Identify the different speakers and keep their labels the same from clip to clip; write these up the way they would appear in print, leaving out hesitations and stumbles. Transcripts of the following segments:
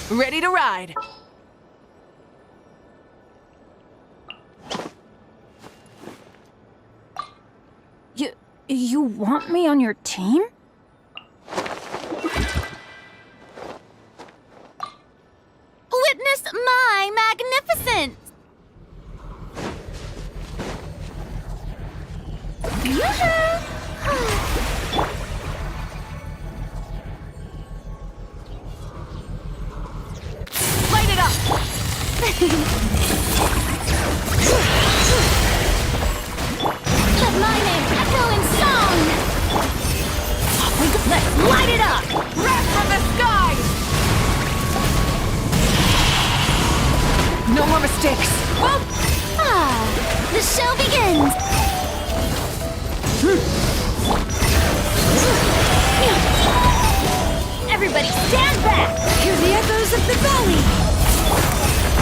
Speaker 1: Ready to ride.
Speaker 2: You want me on your team?
Speaker 3: Witness my magnificence!
Speaker 1: Light it up!
Speaker 3: Let my name echo in song!
Speaker 1: Let's light it up! Wrath from the skies! No more mistakes! Boom!
Speaker 3: The show begins! Everybody stand back!
Speaker 2: Hear the echoes of the valley!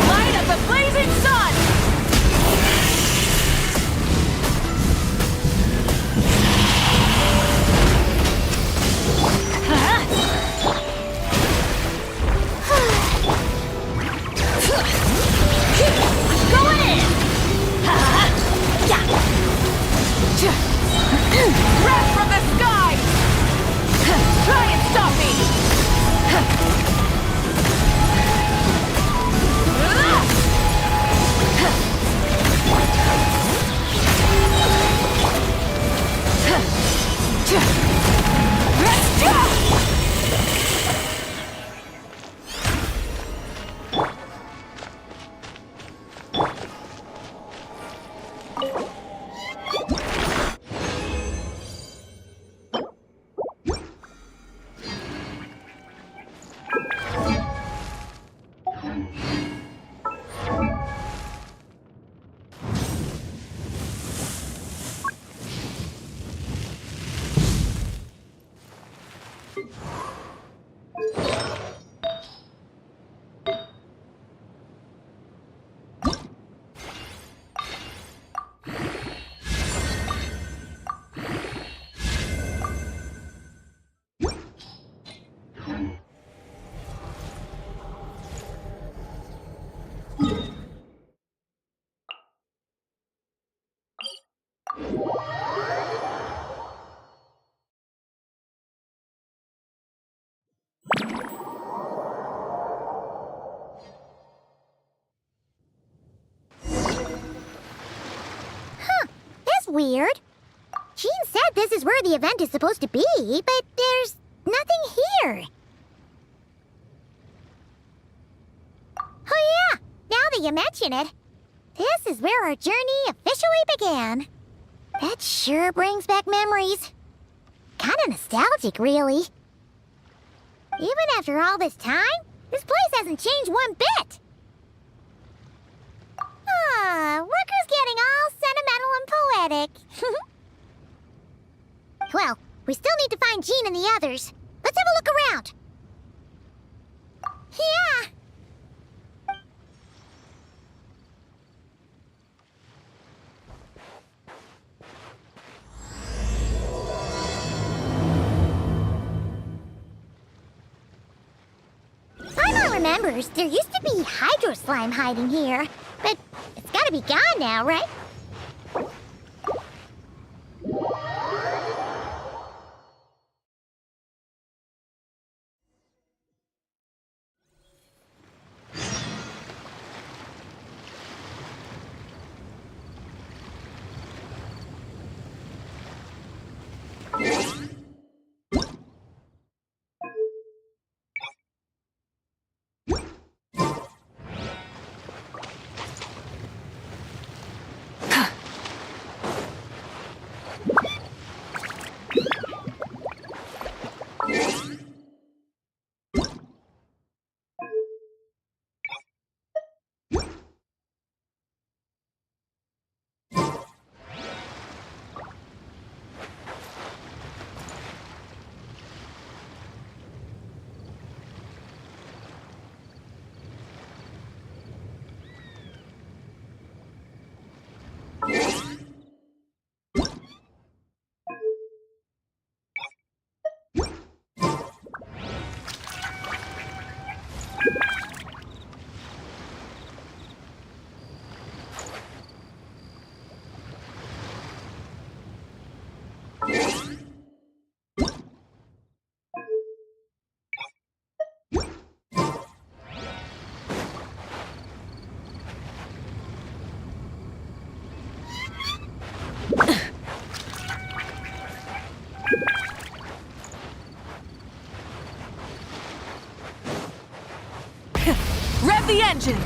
Speaker 1: Light of the blazing sun!
Speaker 3: Going in!
Speaker 1: Wrath from the skies! Try and stop me! Let's go!
Speaker 3: Weird. Jean said this is where the event is supposed to be, but there's nothing here. Oh yeah, now that you mention it, this is where our journey officially began. That sure brings back memories. Kinda nostalgic, really. Even after all this time, this place hasn't changed one bit. Worker's getting all sentimental and poetic. Well, we still need to find Jean and the others. Let's have a look around. Yeah. Paimon remembers there used to be hydro slime hiding here, but it's gotta be gone now, right?
Speaker 1: up the engines!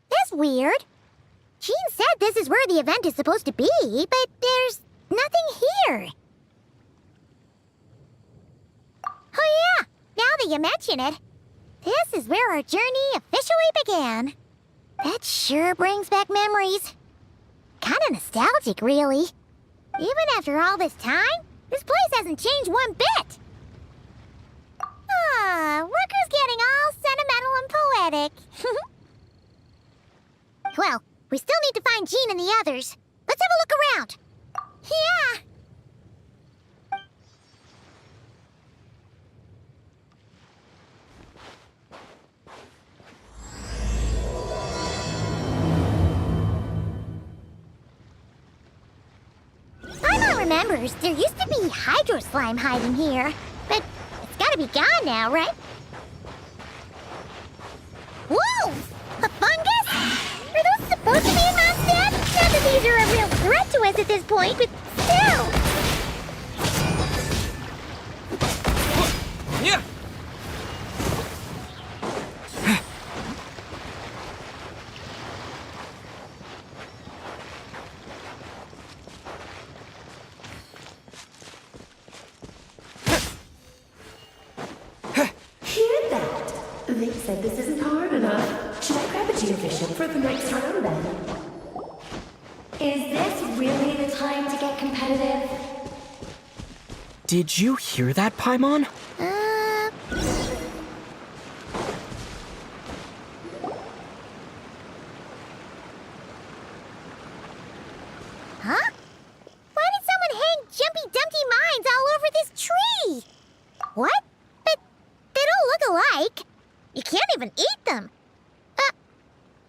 Speaker 3: That's weird. Jean said this is where the event is supposed to be, but there's nothing here. Oh yeah, now that you mention it, this is where our journey officially began. That sure brings back memories. Kinda nostalgic, really. Even after all this time, this place hasn't changed one bit. Rooker's getting all sentimental and poetic. Well, we still need to find Jean and the others. Let's have a look around. Yeah. Paimon remembers there used to be hydro slime hiding here, but it's gotta be gone now, right? Whoa! A fungus? Are those supposed to be a monster? Not that these are a real threat to us at this point, but still!
Speaker 4: Yeah.
Speaker 5: Hear that? They said this isn't hard enough. Should I grab a geovision for the next round then? Is this really the time to get competitive?
Speaker 4: Did you hear that, Paimon?
Speaker 3: Huh? Why did someone hang Jumpy Dumpty mines all over this tree? What? But they don't look alike. You can't even eat them.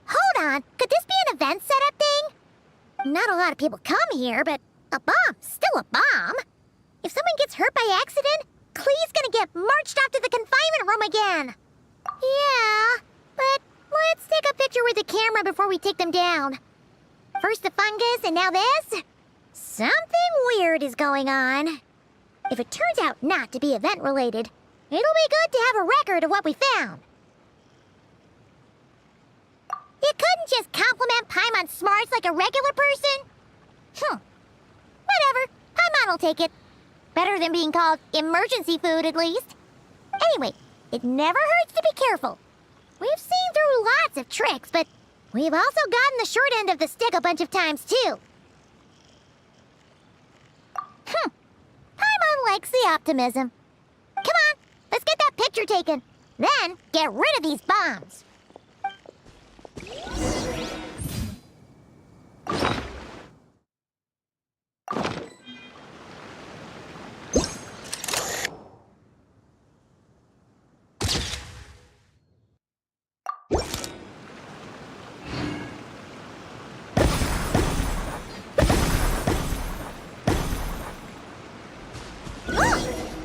Speaker 3: Hold on. Could this be an event setup thing? Not a lot of people come here, but a bomb's still a bomb. If someone gets hurt by accident, Klee's gonna get marched off to the confinement room again. Yeah, but let's take a picture with the camera before we take them down. First the fungus, and now this? Something weird is going on. If it turns out not to be event-related, it'll be good to have a record of what we found. You couldn't just compliment Paimon's smarts like a regular person? Whatever. Paimon will take it. Better than being called emergency food, at least. Anyway, it never hurts to be careful. We've seen through lots of tricks, but we've also gotten the short end of the stick a bunch of times, too. Paimon likes the optimism. Come on, let's get that picture taken. Then, get rid of these bombs.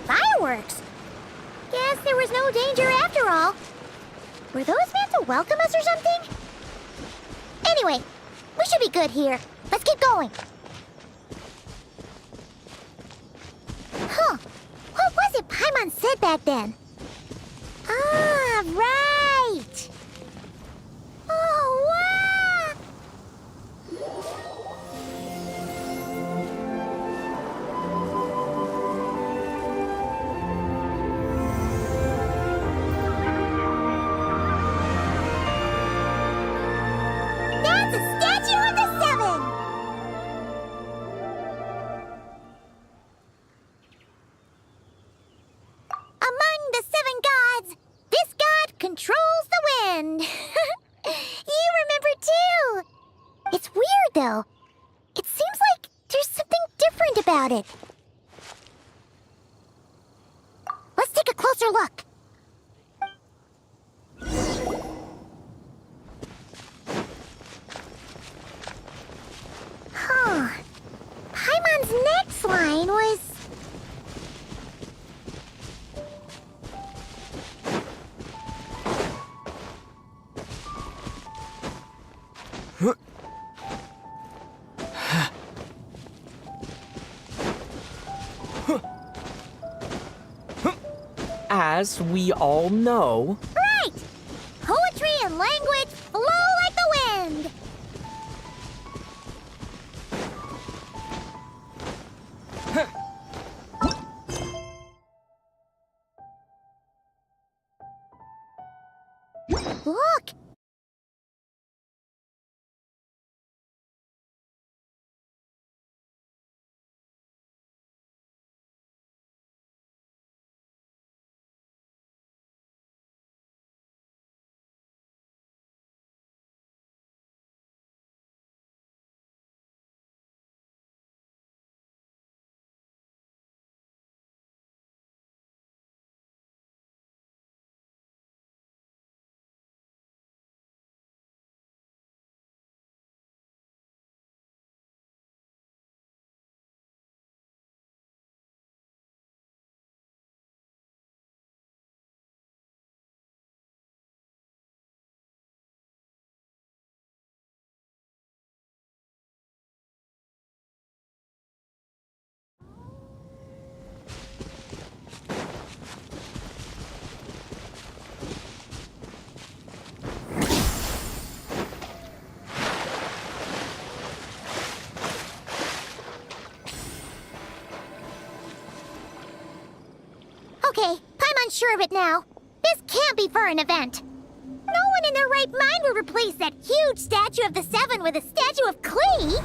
Speaker 3: Fireworks! Guess there was no danger after all. Were those meant to welcome us or something? Anyway, we should be good here. Let's keep going. What was it Paimon said back then? Ah, right! Oh, wow! That's a statue of the Seven! Among the seven gods, this god controls the wind. You remember too. It's weird though. It seems like there's something different about it. Let's take a closer look. Paimon's next line was...
Speaker 4: as we all know...
Speaker 3: Right! Poetry and language flow like the wind! Look! Okay, I'm unsure of it now. This can't be for an event. No one in their right mind would replace that huge statue of the Seven with a statue of Klee.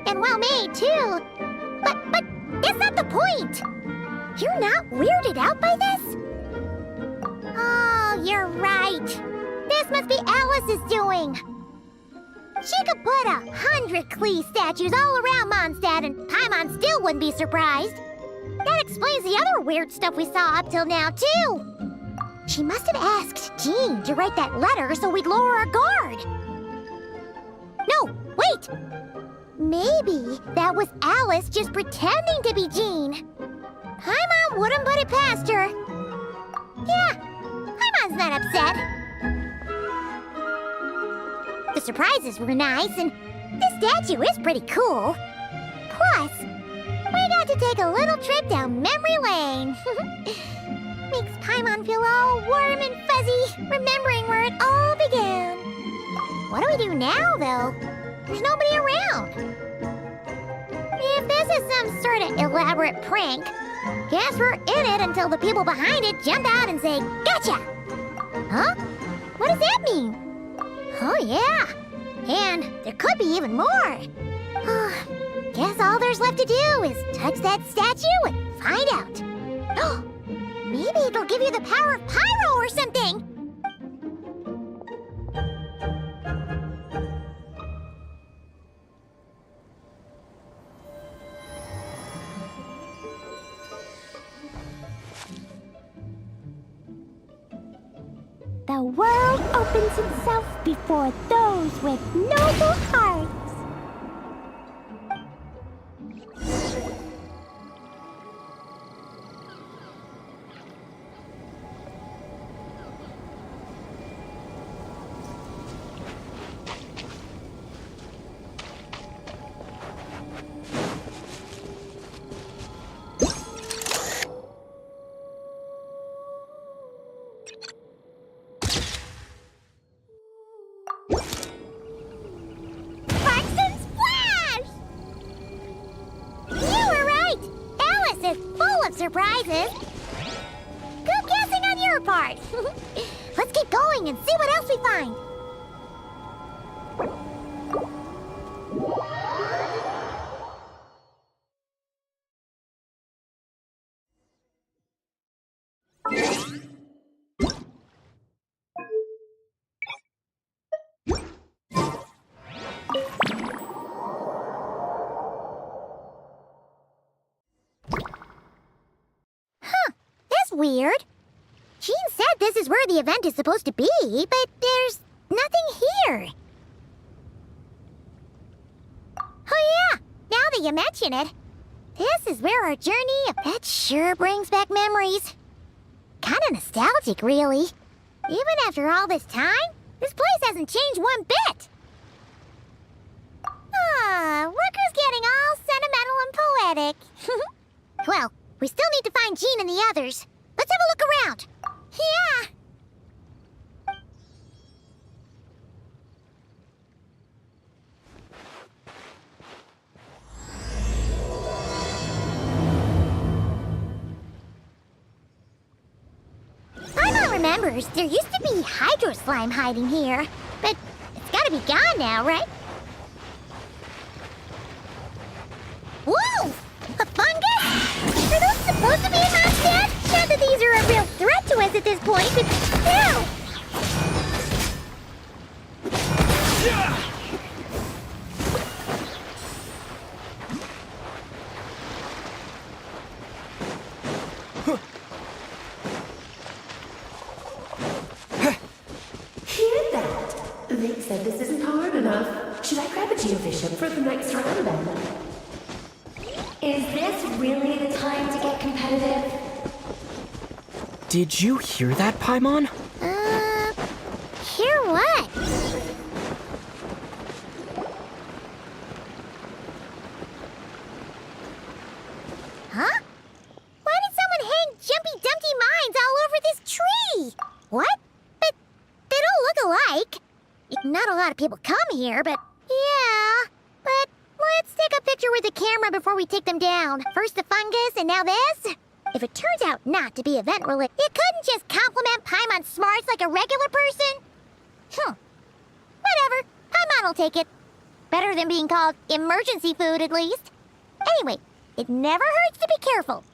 Speaker 3: And well made, too. But that's not the point. You're not weirded out by this? Oh, you're right. This must be Alice's doing. She could put 100 Klee statues all around Mondstadt and Paimon still wouldn't be surprised. That explains the other weird stuff we saw up till now, too. She must have asked Jean to write that letter so we'd lower our guard. No, wait! Maybe that was Alice just pretending to be Jean. Paimon wouldn't put it past her. Yeah, Paimon's not upset. The surprises were nice, and this statue is pretty cool. Plus, we got to take a little trip down memory lane. Makes Paimon feel all warm and fuzzy, remembering where it all began. What do we do now, though? There's nobody around. If this is some sort of elaborate prank, guess we're in it until the people behind it jump out and say, "Gotcha!" Huh? What does that mean? Oh, yeah. And there could be even more. Guess all there's left to do is touch that statue and find out. Maybe it'll give you the power of Pyro or something. The world opens itself before those with noble hearts. Surprises. Good guessing on your part. Let's keep going and see what else we find. That's weird. Jean said this is where the event is supposed to be, but there's nothing here. Oh yeah, now that you mention it, this is where our journey, that sure brings back memories. Kinda nostalgic, really. Even after all this time, this place hasn't changed one bit. Rooker's getting all sentimental and poetic. Well, we still need to find Jean and the others. Let's have a look around. Yeah. Paimon remembers there used to be hydro slime hiding here, but it's gotta be gone now, right? Whoa! A fungus? Are those supposed to be a monster? Not that these are a real threat to us at this point, but still!
Speaker 5: Hear that? Vic said this isn't hard enough. Should I grab a geovision for the next round then? Is this really the time to get competitive?
Speaker 4: Did you hear that, Paimon?
Speaker 3: Hear what? Huh? Why did someone hang Jumpy Dumpty mines all over this tree? What? But they don't look alike. Not a lot of people come here, but yeah. But let's take a picture with the camera before we take them down. First the fungus, and now this? If it turns out not to be event-related, you couldn't just compliment Paimon's smarts like a regular person? Whatever. Paimon will take it. Better than being called emergency food, at least. Anyway, it never hurts to be careful.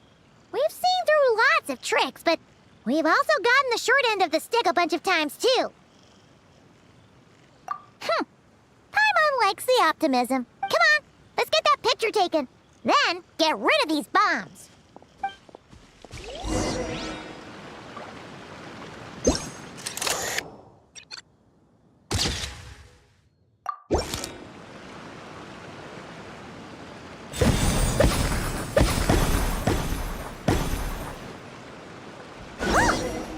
Speaker 3: We've seen through lots of tricks, but we've also gotten the short end of the stick a bunch of times, too. Paimon likes the optimism. Come on, let's get that picture taken. Then, get rid of these bombs.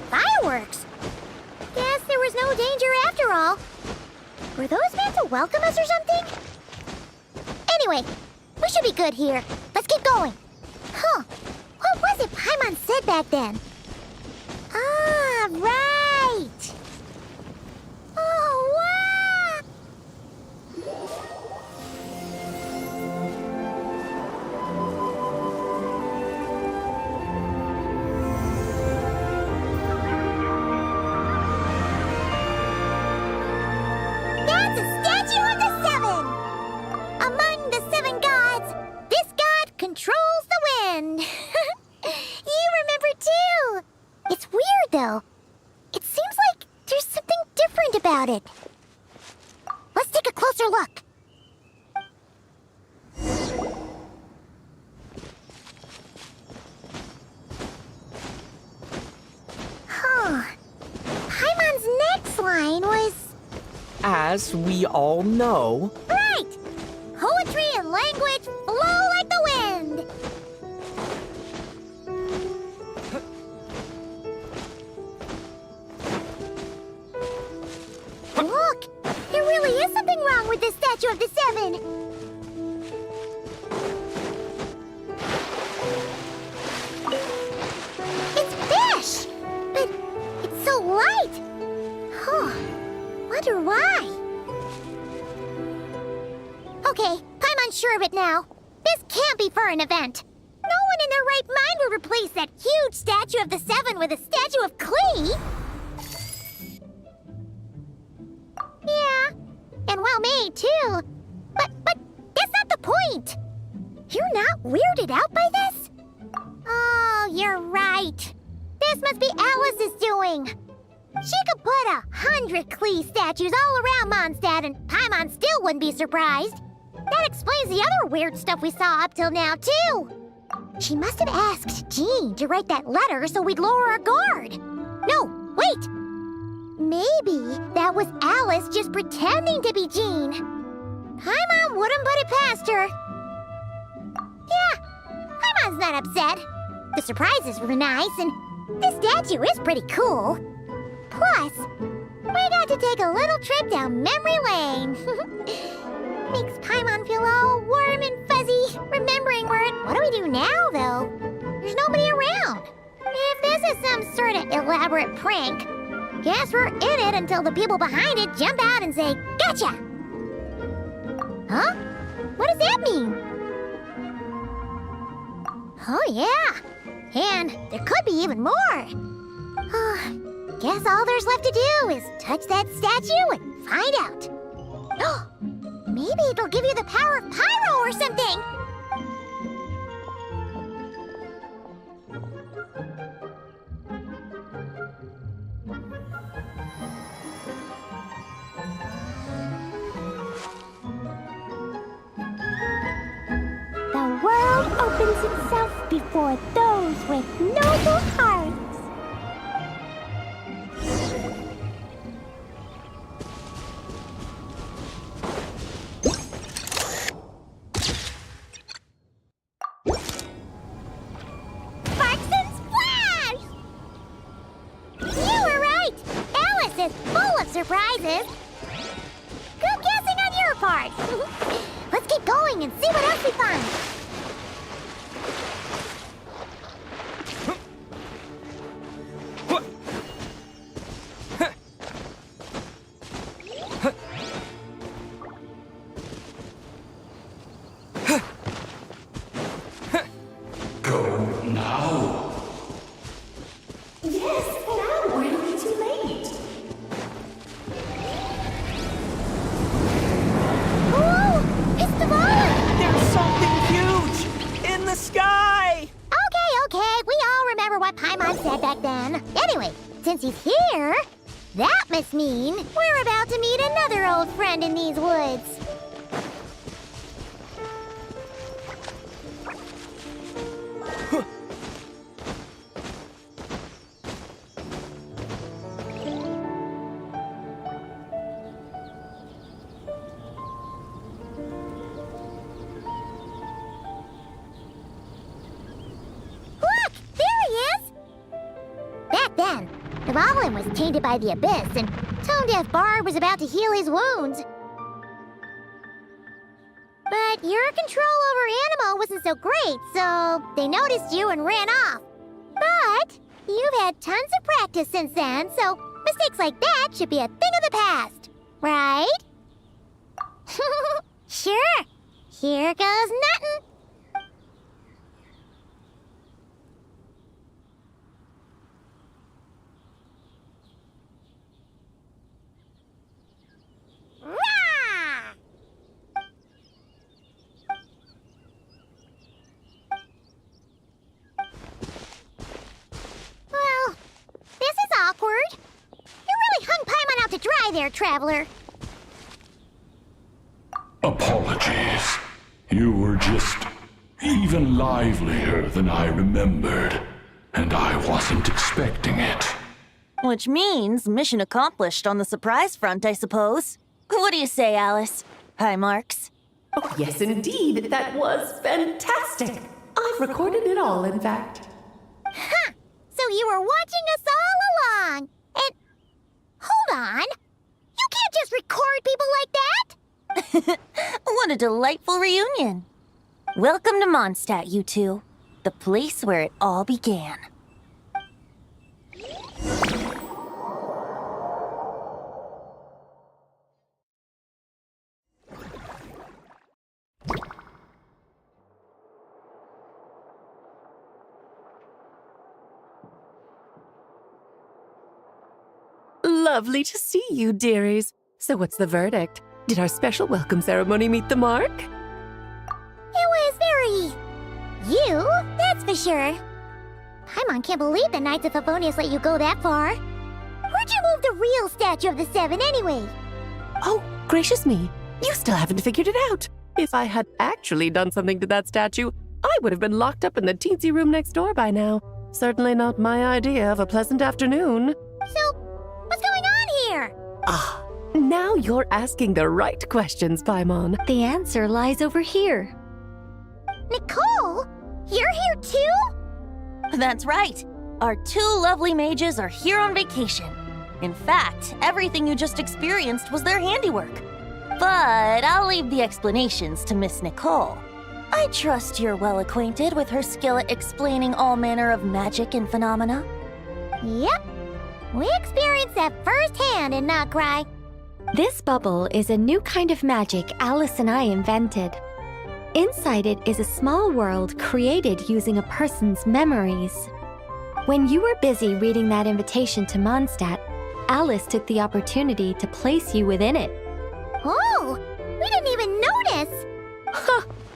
Speaker 3: Fireworks! Guess there was no danger after all. Were those meant to welcome us or something? Anyway, we should be good here. Let's keep going. What was it Paimon said back then? Ah, right! Oh, wow! That's a statue of the seven! Among the seven gods, this god controls the wind. You remember too. It's weird though. It seems like there's something different about it. Let's take a closer look. Paimon's next line was...
Speaker 4: As we all know,
Speaker 3: Right! Poetry and language flow like the wind! Look! There really is something wrong with this statue of the seven! It's fish! But it's so light! Wonder why? Okay, Paimon's sure of it now. This can't be for an event. No one in their right mind would replace that huge statue of the seven with a statue of Klee. well made, too. But that's not the point. You're not weirded out by this? Oh, you're right. This must be Alice's doing. She could put 100 Klee statues all around Mondstadt and Paimon still wouldn't be surprised. That explains the other weird stuff we saw up till now, too. She must have asked Jean to write that letter so we'd lower our guard. No, wait! Maybe that was Alice just pretending to be Jean. Paimon wouldn't put it past her. Yeah, Paimon's not upset. The surprises were nice, and this statue is pretty cool. Plus, we got to take a little trip down memory lane. Makes Paimon feel all warm and fuzzy, remembering we're at... What do we do now, though? There's nobody around. If this is some sort of elaborate prank, guess we're in it until the people behind it jump out and say, "Gotcha!" Huh? What does that mean? Oh, yeah. And there could be even more. Guess all there's left to do is touch that statue and find out. Maybe it'll give you the power of Pyro or something!
Speaker 5: The world opens itself before those with noble hearts.
Speaker 3: Sparks and splash! You were right! Alice is full of surprises! Good guessing on your part! Let's keep going and see what else we find!
Speaker 5: Yes, now we're not too late.
Speaker 3: Whoa! It's the ball!
Speaker 4: There's something huge in the sky!
Speaker 3: Okay, we all remember what Paimon said back then. Anyway, since he's here, that must mean we're about to meet another old friend in these woods. Look! There he is! Back then, Dvalin was tainted by the Abyss, and Tone-Deaf Bard was about to heal his wounds. But your control over Animo wasn't so great, so they noticed you and ran off. But you've had tons of practice since then, so mistakes like that should be a thing of the past, right? Sure. Here goes nothing. Rah! Well, this is awkward. You really hung Paimon out to dry there, Traveler.
Speaker 6: Apologies. You were just even livelier than I remembered, and I wasn't expecting it.
Speaker 2: Which means mission accomplished on the surprise front, I suppose. What do you say, Alice? High marks.
Speaker 7: Oh, yes, indeed. That was fantastic. I've recorded it all, in fact.
Speaker 3: Huh! So you were watching us all along. And hold on. You can't just record people like that.
Speaker 2: What a delightful reunion. Welcome to Mondstadt, you two. The place where it all began.
Speaker 7: Lovely to see you, dearies. So what's the verdict? Did our special welcome ceremony meet the mark?
Speaker 3: It was very... you, that's for sure. Paimon can't believe the Knights of Favonius let you go that far. Where'd you move the real statue of the Seven anyway?
Speaker 7: Oh, gracious me. You still haven't figured it out. If I had actually done something to that statue, I would have been locked up in the teensy room next door by now. Certainly not my idea of a pleasant afternoon.
Speaker 3: So, what's going on here?
Speaker 7: Ah, now you're asking the right questions, Paimon.
Speaker 2: The answer lies over here.
Speaker 3: Nicole, you're here too?
Speaker 2: That's right. Our two lovely mages are here on vacation. In fact, everything you just experienced was their handiwork. But I'll leave the explanations to Miss Nicole. I trust you're well acquainted with her skill at explaining all manner of magic and phenomena.
Speaker 3: Yep. We experienced that firsthand in Notcry.
Speaker 8: This bubble is a new kind of magic Alice and I invented. Inside it is a small world created using a person's memories. When you were busy reading that invitation to Mondstadt, Alice took the opportunity to place you within it.
Speaker 3: Oh, we didn't even notice.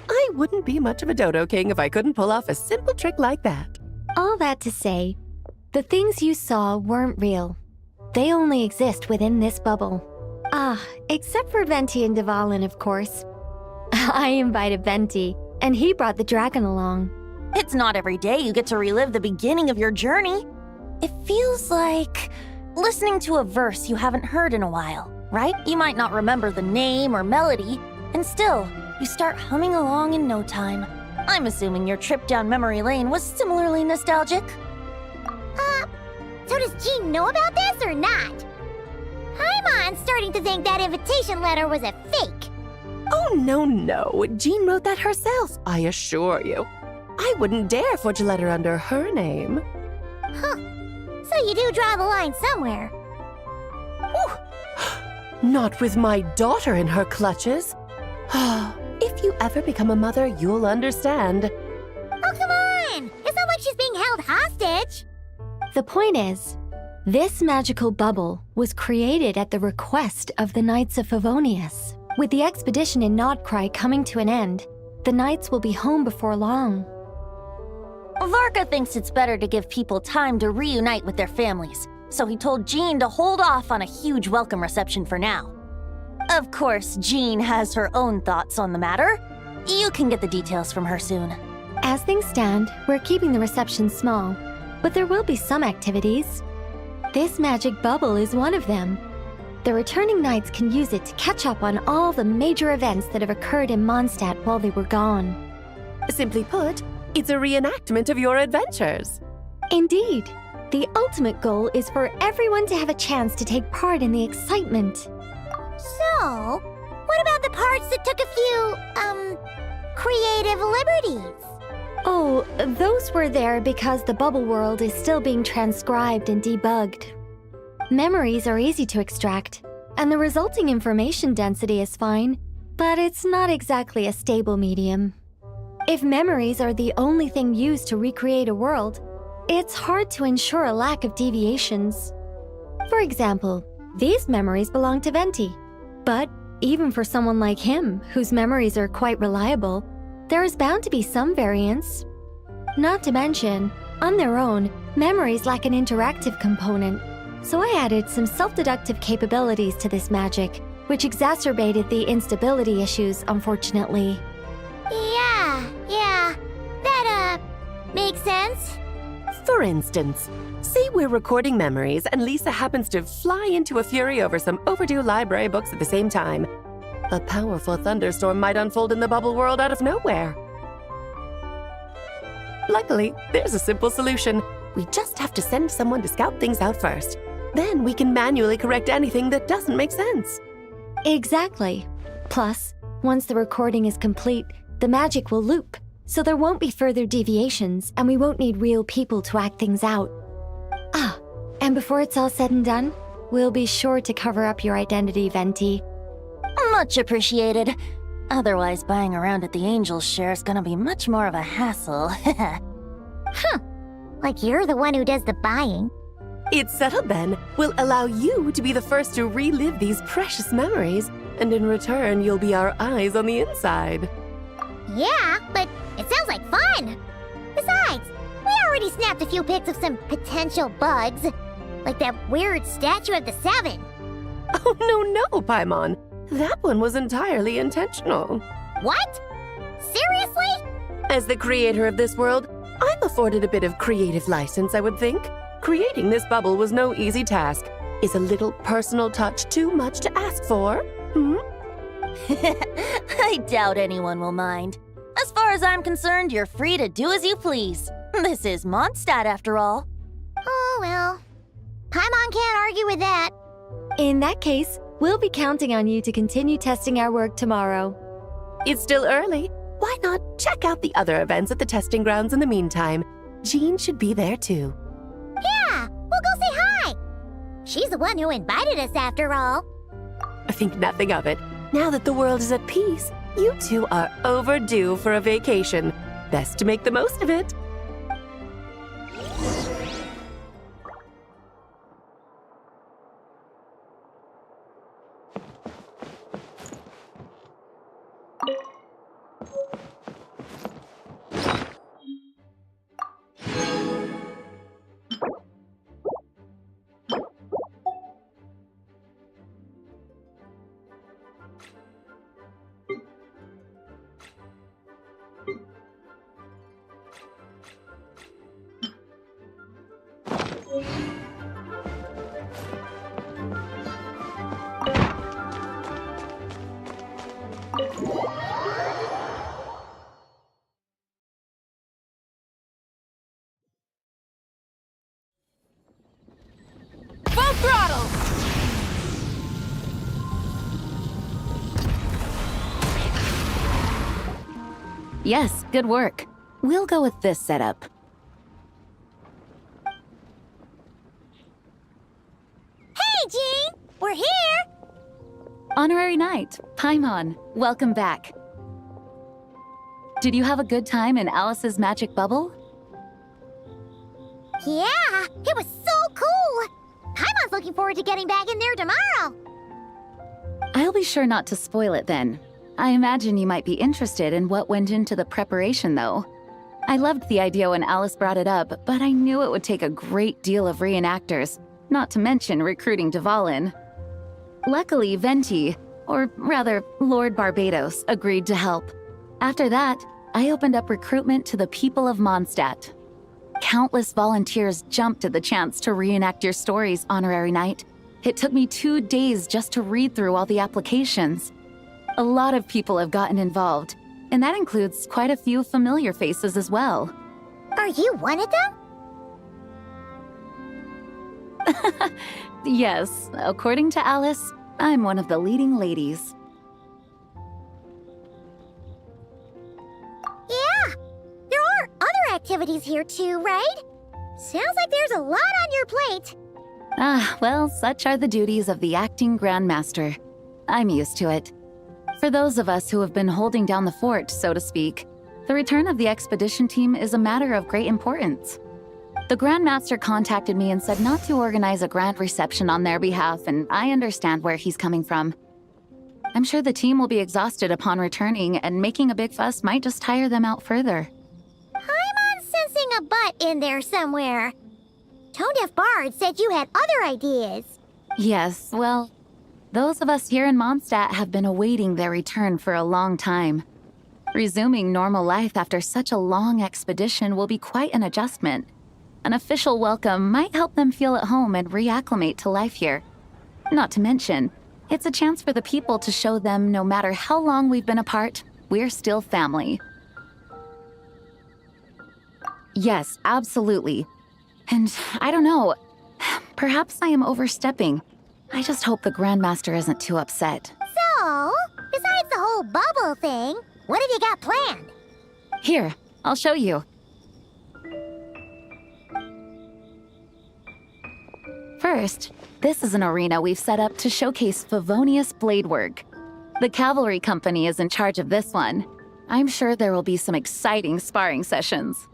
Speaker 7: I wouldn't be much of a Dodo King if I couldn't pull off a simple trick like that.
Speaker 8: All that to say, the things you saw weren't real. They only exist within this bubble. Except for Venti and Dvalin, of course. I invited Venti, and he brought the dragon along.
Speaker 2: It's not every day you get to relive the beginning of your journey. It feels like listening to a verse you haven't heard in a while, right? You might not remember the name or melody, and still, you start humming along in no time. I'm assuming your trip down memory lane was similarly nostalgic.
Speaker 3: So does Jean know about this or not? Paimon's starting to think that invitation letter was a fake.
Speaker 7: Oh, no. Jean wrote that herself, I assure you. I wouldn't dare forge a letter under her name.
Speaker 3: Huh. So you do draw the line somewhere.
Speaker 7: Not with my daughter in her clutches. If you ever become a mother, you'll understand.
Speaker 3: Oh, come on! It's not like she's being held hostage.
Speaker 8: The point is, this magical bubble was created at the request of the Knights of Favonius. With the expedition in Nodcry coming to an end, the Knights will be home before long.
Speaker 2: Varka thinks it's better to give people time to reunite with their families, so he told Jean to hold off on a huge welcome reception for now. Of course, Jean has her own thoughts on the matter. You can get the details from her soon.
Speaker 8: As things stand, we're keeping the reception small, but there will be some activities. This magic bubble is one of them. The returning Knights can use it to catch up on all the major events that have occurred in Mondstadt while they were gone.
Speaker 7: Simply put, it's a reenactment of your adventures.
Speaker 8: Indeed. The ultimate goal is for everyone to have a chance to take part in the excitement.
Speaker 3: So, what about the parts that took a few, creative liberties?
Speaker 8: Oh, those were there because the bubble world is still being transcribed and debugged. Memories are easy to extract, and the resulting information density is fine, but it's not exactly a stable medium. If memories are the only thing used to recreate a world, it's hard to ensure a lack of deviations. For example, these memories belong to Venti, but even for someone like him, whose memories are quite reliable, there is bound to be some variance. Not to mention, on their own, memories lack an interactive component, so I added some self-deductive capabilities to this magic, which exacerbated the instability issues, unfortunately.
Speaker 3: Yeah, that, makes sense.
Speaker 7: For instance, say we're recording memories and Lisa happens to fly into a fury over some overdue library books at the same time. A powerful thunderstorm might unfold in the bubble world out of nowhere. Luckily, there's a simple solution. We just have to send someone to scout things out first. Then we can manually correct anything that doesn't make sense.
Speaker 8: Exactly. Plus, once the recording is complete, the magic will loop, so there won't be further deviations and we won't need real people to act things out. And before it's all said and done, we'll be sure to cover up your identity, Venti.
Speaker 2: Much appreciated. Otherwise, buying around at the Angel's share is gonna be much more of a hassle.
Speaker 3: Like you're the one who does the buying.
Speaker 7: It's settled then. We'll allow you to be the first to relive these precious memories, And in return, you'll be our eyes on the inside.
Speaker 3: Yeah, but it sounds like fun. Besides, we already snapped a few pics of some potential bugs. Like that weird statue of the Seven.
Speaker 7: Oh, no, Paimon. That one was entirely intentional.
Speaker 3: What? Seriously?
Speaker 7: As the creator of this world, I'm afforded a bit of creative license, I would think. Creating this bubble was no easy task. Is a little personal touch too much to ask for?
Speaker 2: I doubt anyone will mind. As far as I'm concerned, you're free to do as you please. This is Mondstadt, after all.
Speaker 3: Oh, well. Paimon can't argue with that.
Speaker 8: In that case, we'll be counting on you to continue testing our work tomorrow.
Speaker 7: It's still early. Why not check out the other events at the testing grounds in the meantime? Jean should be there too.
Speaker 3: Yeah, we'll go say hi. She's the one who invited us after all.
Speaker 7: I think nothing of it. Now that the world is at peace, you two are overdue for a vacation. Best to make the most of it.
Speaker 1: Full throttle!
Speaker 9: Yes, good work. We'll go with this setup.
Speaker 3: Hey, Jean! We're here!
Speaker 9: Honorary Knight, Paimon, welcome back. Did you have a good time in Alice's magic bubble?
Speaker 3: Yeah, it was so cool! Paimon's looking forward to getting back in there tomorrow!
Speaker 9: I'll be sure not to spoil it then. I imagine you might be interested in what went into the preparation, though. I loved the idea when Alice brought it up, but I knew it would take a great deal of reenactors, not to mention recruiting Dvalin. Luckily, Venti, or rather, Lord Barbados, agreed to help. After that, I opened up recruitment to the people of Mondstadt. Countless volunteers jumped at the chance to reenact your stories, Honorary Knight. It took me 2 days just to read through all the applications. A lot of people have gotten involved, and that includes quite a few familiar faces as well.
Speaker 3: Are you one of them?
Speaker 9: Yes, according to Alice, I'm one of the leading ladies.
Speaker 3: Yeah, there are other activities here too, right? Sounds like there's a lot on your plate.
Speaker 9: Ah, well, such are the duties of the acting Grandmaster. I'm used to it. For those of us who have been holding down the fort, so to speak, the return of the expedition team is a matter of great importance. The Grandmaster contacted me and said not to organize a grand reception on their behalf, and I understand where he's coming from. I'm sure the team will be exhausted upon returning, and making a big fuss might just tire them out further.
Speaker 3: I'm sensing a butt in there somewhere. Tone-deaf Bard said you had other ideas.
Speaker 9: Yes, well, those of us here in Mondstadt have been awaiting their return for a long time. Resuming normal life after such a long expedition will be quite an adjustment. An official welcome might help them feel at home and reacclimate to life here. Not to mention, it's a chance for the people to show them no matter how long we've been apart, we're still family. Yes, absolutely. And I don't know, perhaps I am overstepping. I just hope the Grandmaster isn't too upset.
Speaker 3: So, besides the whole bubble thing, what have you got planned?
Speaker 9: Here, I'll show you. First, this is an arena we've set up to showcase Favonius blade work. The cavalry company is in charge of this one. I'm sure there will be some exciting sparring sessions.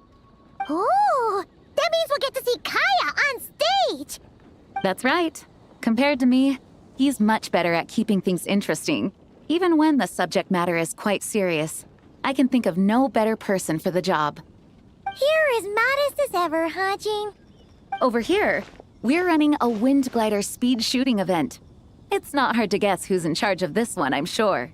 Speaker 3: Ooh, that means we'll get to see Kaya on stage!
Speaker 9: That's right. Compared to me, He's much better at keeping things interesting, even when the subject matter is quite serious. I can think of no better person for the job.
Speaker 3: You're as modest as ever, huh, Jean?
Speaker 9: Over here, we're running a wind glider speed shooting event. It's not hard to guess who's in charge of this one, I'm sure.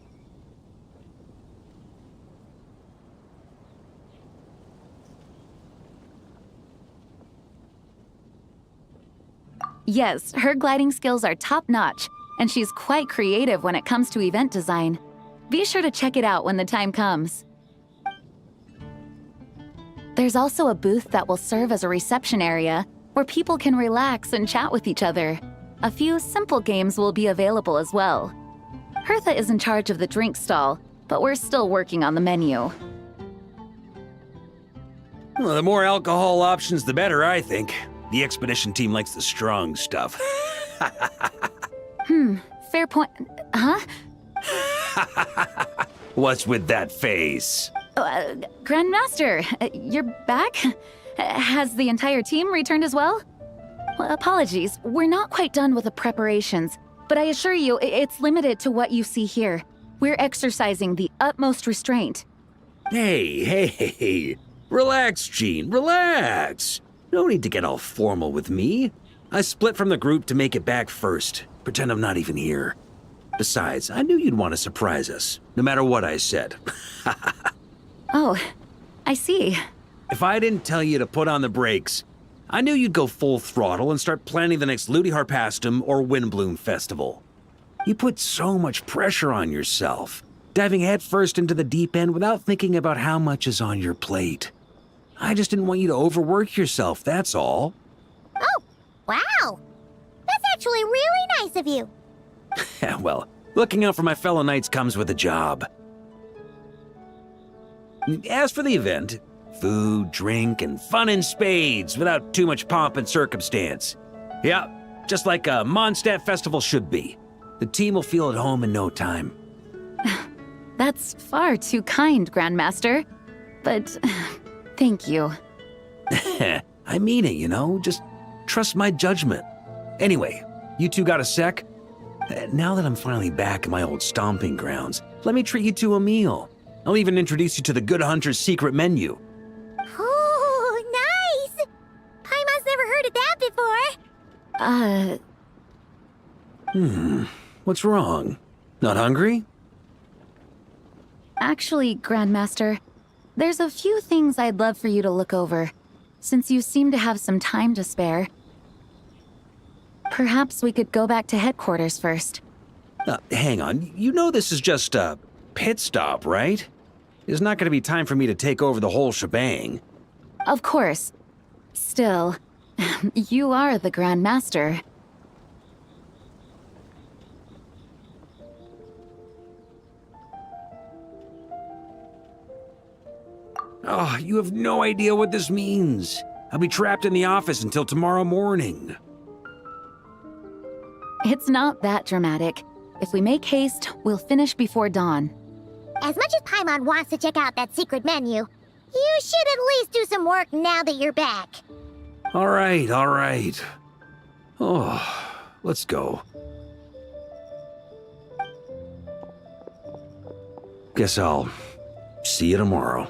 Speaker 9: Yes, her gliding skills are top-notch, and she's quite creative when it comes to event design. Be sure to check it out when the time comes. There's also a booth that will serve as a reception area where people can relax and chat with each other. A few simple games will be available as well. Hertha is in charge of the drink stall, but we're still working on the menu.
Speaker 10: Well, the more alcohol options, the better, I think. The expedition team likes the strong stuff.
Speaker 9: Fair point. Huh?
Speaker 10: What's with that face?
Speaker 9: Grandmaster, you're back? Has the entire team returned as well? Well, apologies, we're not quite done with the preparations, but I assure you, it's limited to what you see here. We're exercising the utmost restraint.
Speaker 10: Hey. Relax, Jean, relax. No need to get all formal with me. I split from the group to make it back first. Pretend I'm not even here. Besides, I knew you'd want to surprise us, no matter what I said.
Speaker 9: Oh, I see.
Speaker 10: If I didn't tell you to put on the brakes, I knew you'd go full throttle and start planning the next Ludi Harpastum or Windbloom Festival. You put so much pressure on yourself, diving headfirst into the deep end without thinking about how much is on your plate. I just didn't want you to overwork yourself, that's all.
Speaker 3: Oh, wow. That's actually really nice of you.
Speaker 10: Well, looking out for my fellow knights comes with a job. As for the event, food, drink, and fun in spades without too much pomp and circumstance. Yeah, just like a Mondstadt festival should be. The team will feel at home in no time.
Speaker 9: That's far too kind, Grandmaster. But thank you.
Speaker 10: I mean it, you know? Just trust my judgment. Anyway, you two got a sec? Now that I'm finally back in my old stomping grounds, let me treat you to a meal. I'll even introduce you to the Good Hunter's secret menu.
Speaker 3: Oh, nice! Paimon's never heard of that before.
Speaker 10: What's wrong? Not hungry?
Speaker 9: Actually, Grandmaster, there's a few things I'd love for you to look over, since you seem to have some time to spare. Perhaps we could go back to headquarters first.
Speaker 10: Hang on, you know this is just a pit stop, right? There's not going to be time for me to take over the whole shebang.
Speaker 9: Of course. Still, you are the Grand Master.
Speaker 10: Oh, you have no idea what this means. I'll be trapped in the office until tomorrow morning.
Speaker 9: It's not that dramatic. If we make haste, we'll finish before dawn.
Speaker 3: As much as Paimon wants to check out that secret menu, you should at least do some work now that you're back.
Speaker 10: All right. Oh, let's go. Guess I'll see you tomorrow.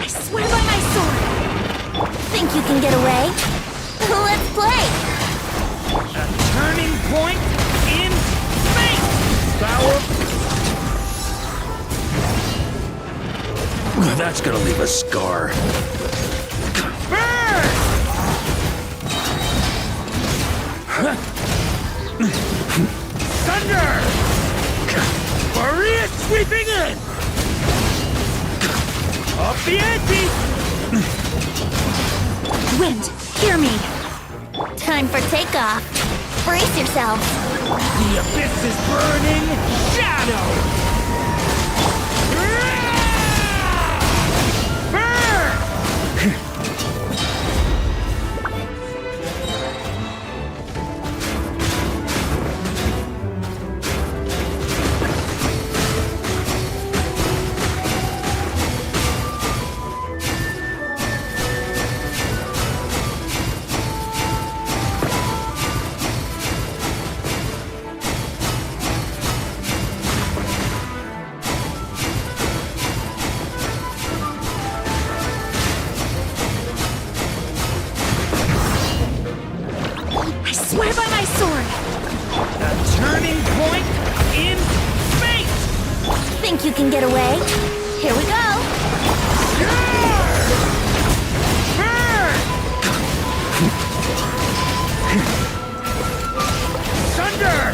Speaker 1: I swear by my sword!
Speaker 2: Think you can get away? Let's play!
Speaker 4: A turning point in fate! Power!
Speaker 10: That's gonna leave a scar.
Speaker 4: Burn! Thunder! Maria sweeping in! Up the ante!
Speaker 2: Wind, hear me! Time for takeoff. Brace yourself.
Speaker 4: The abyss is burning! Shadow!
Speaker 1: Swear by my sword!
Speaker 4: A turning point in fate!
Speaker 2: Think you can get away? Here we go!
Speaker 4: Burn! Thunder!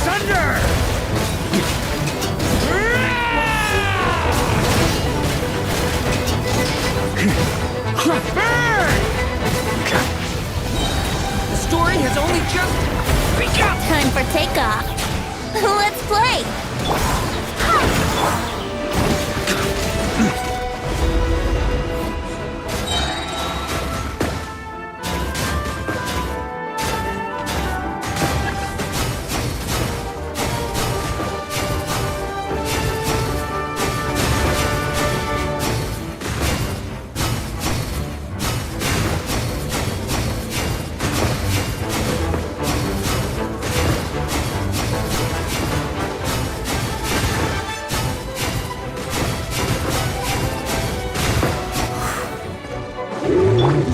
Speaker 4: Thunder! Burn! The story has only just begun!
Speaker 2: Time for takeoff. Let's play!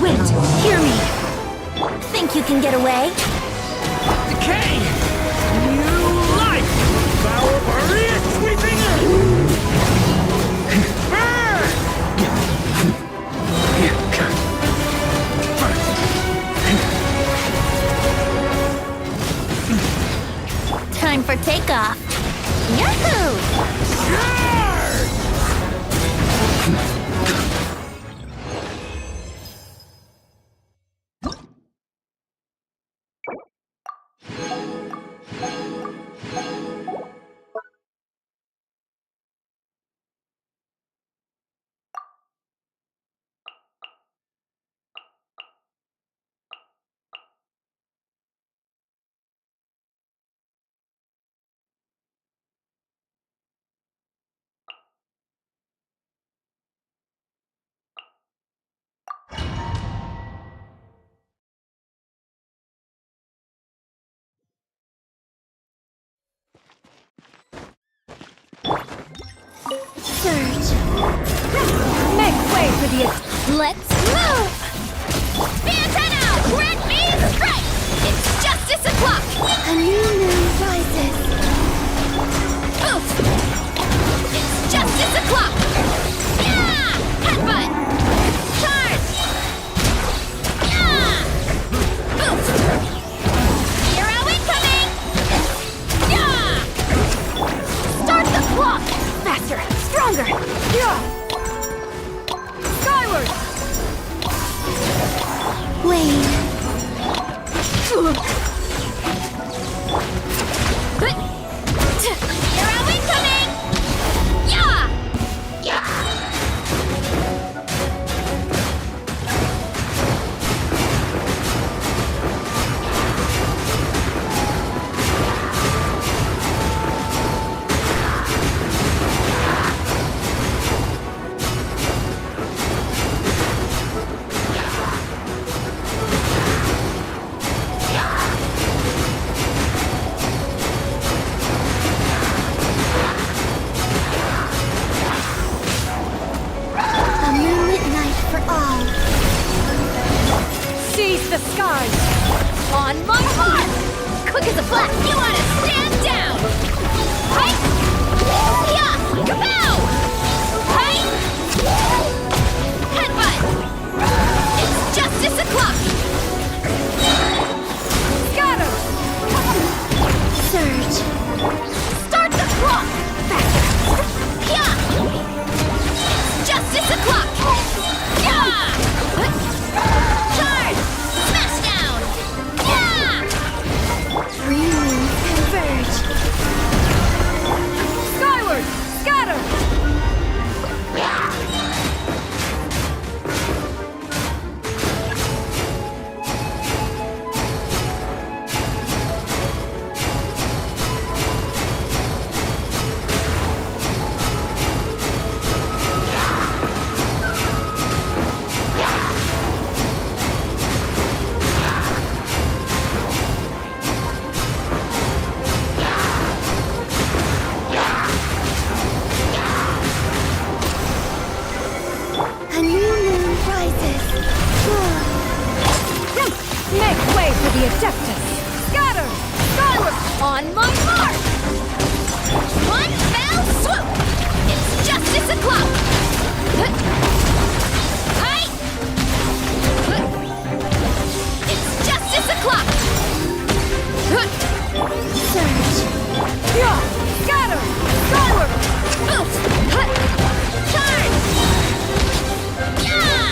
Speaker 2: Wait, hear me! Think you can get away?
Speaker 4: Decay! New life! Power Maria sweeping in! Burn!
Speaker 2: Time for takeoff. Yahoo! Surge.
Speaker 1: Make way for the...
Speaker 2: Let's move!
Speaker 1: The antenna! Grant me strike! It's justice o'clock!
Speaker 2: A new moon rises.
Speaker 1: Boost! It's justice o'clock! Yeah! Headbutt! Charge! Yeah! Boost! Hero incoming! Yeah! Start the clock! Faster! Stronger! Yeah! Skyward!
Speaker 2: Wait.
Speaker 1: Hero incoming! Yeah! the skies! On my mark!
Speaker 3: Quick as a flash!
Speaker 1: You wanna stand down! Right? Yeah! Kapow! Right? Headbutt! It's justice o'clock! Scatter!
Speaker 3: Surge.
Speaker 1: Start the clock! Yeah! It's justice o'clock! Yeah! Charge! Smash down! Yeah!
Speaker 3: Three moons converge.
Speaker 1: Skyward! Scatter!
Speaker 3: A new moon rises.
Speaker 1: Make way for the Adeptus! Scatter! Skyward! On my mark! One fell swoop! It's justice o'clock! Right! It's justice o'clock!
Speaker 3: Surge.
Speaker 1: Yeah! Scatter! Skyward! Charge! Yeah!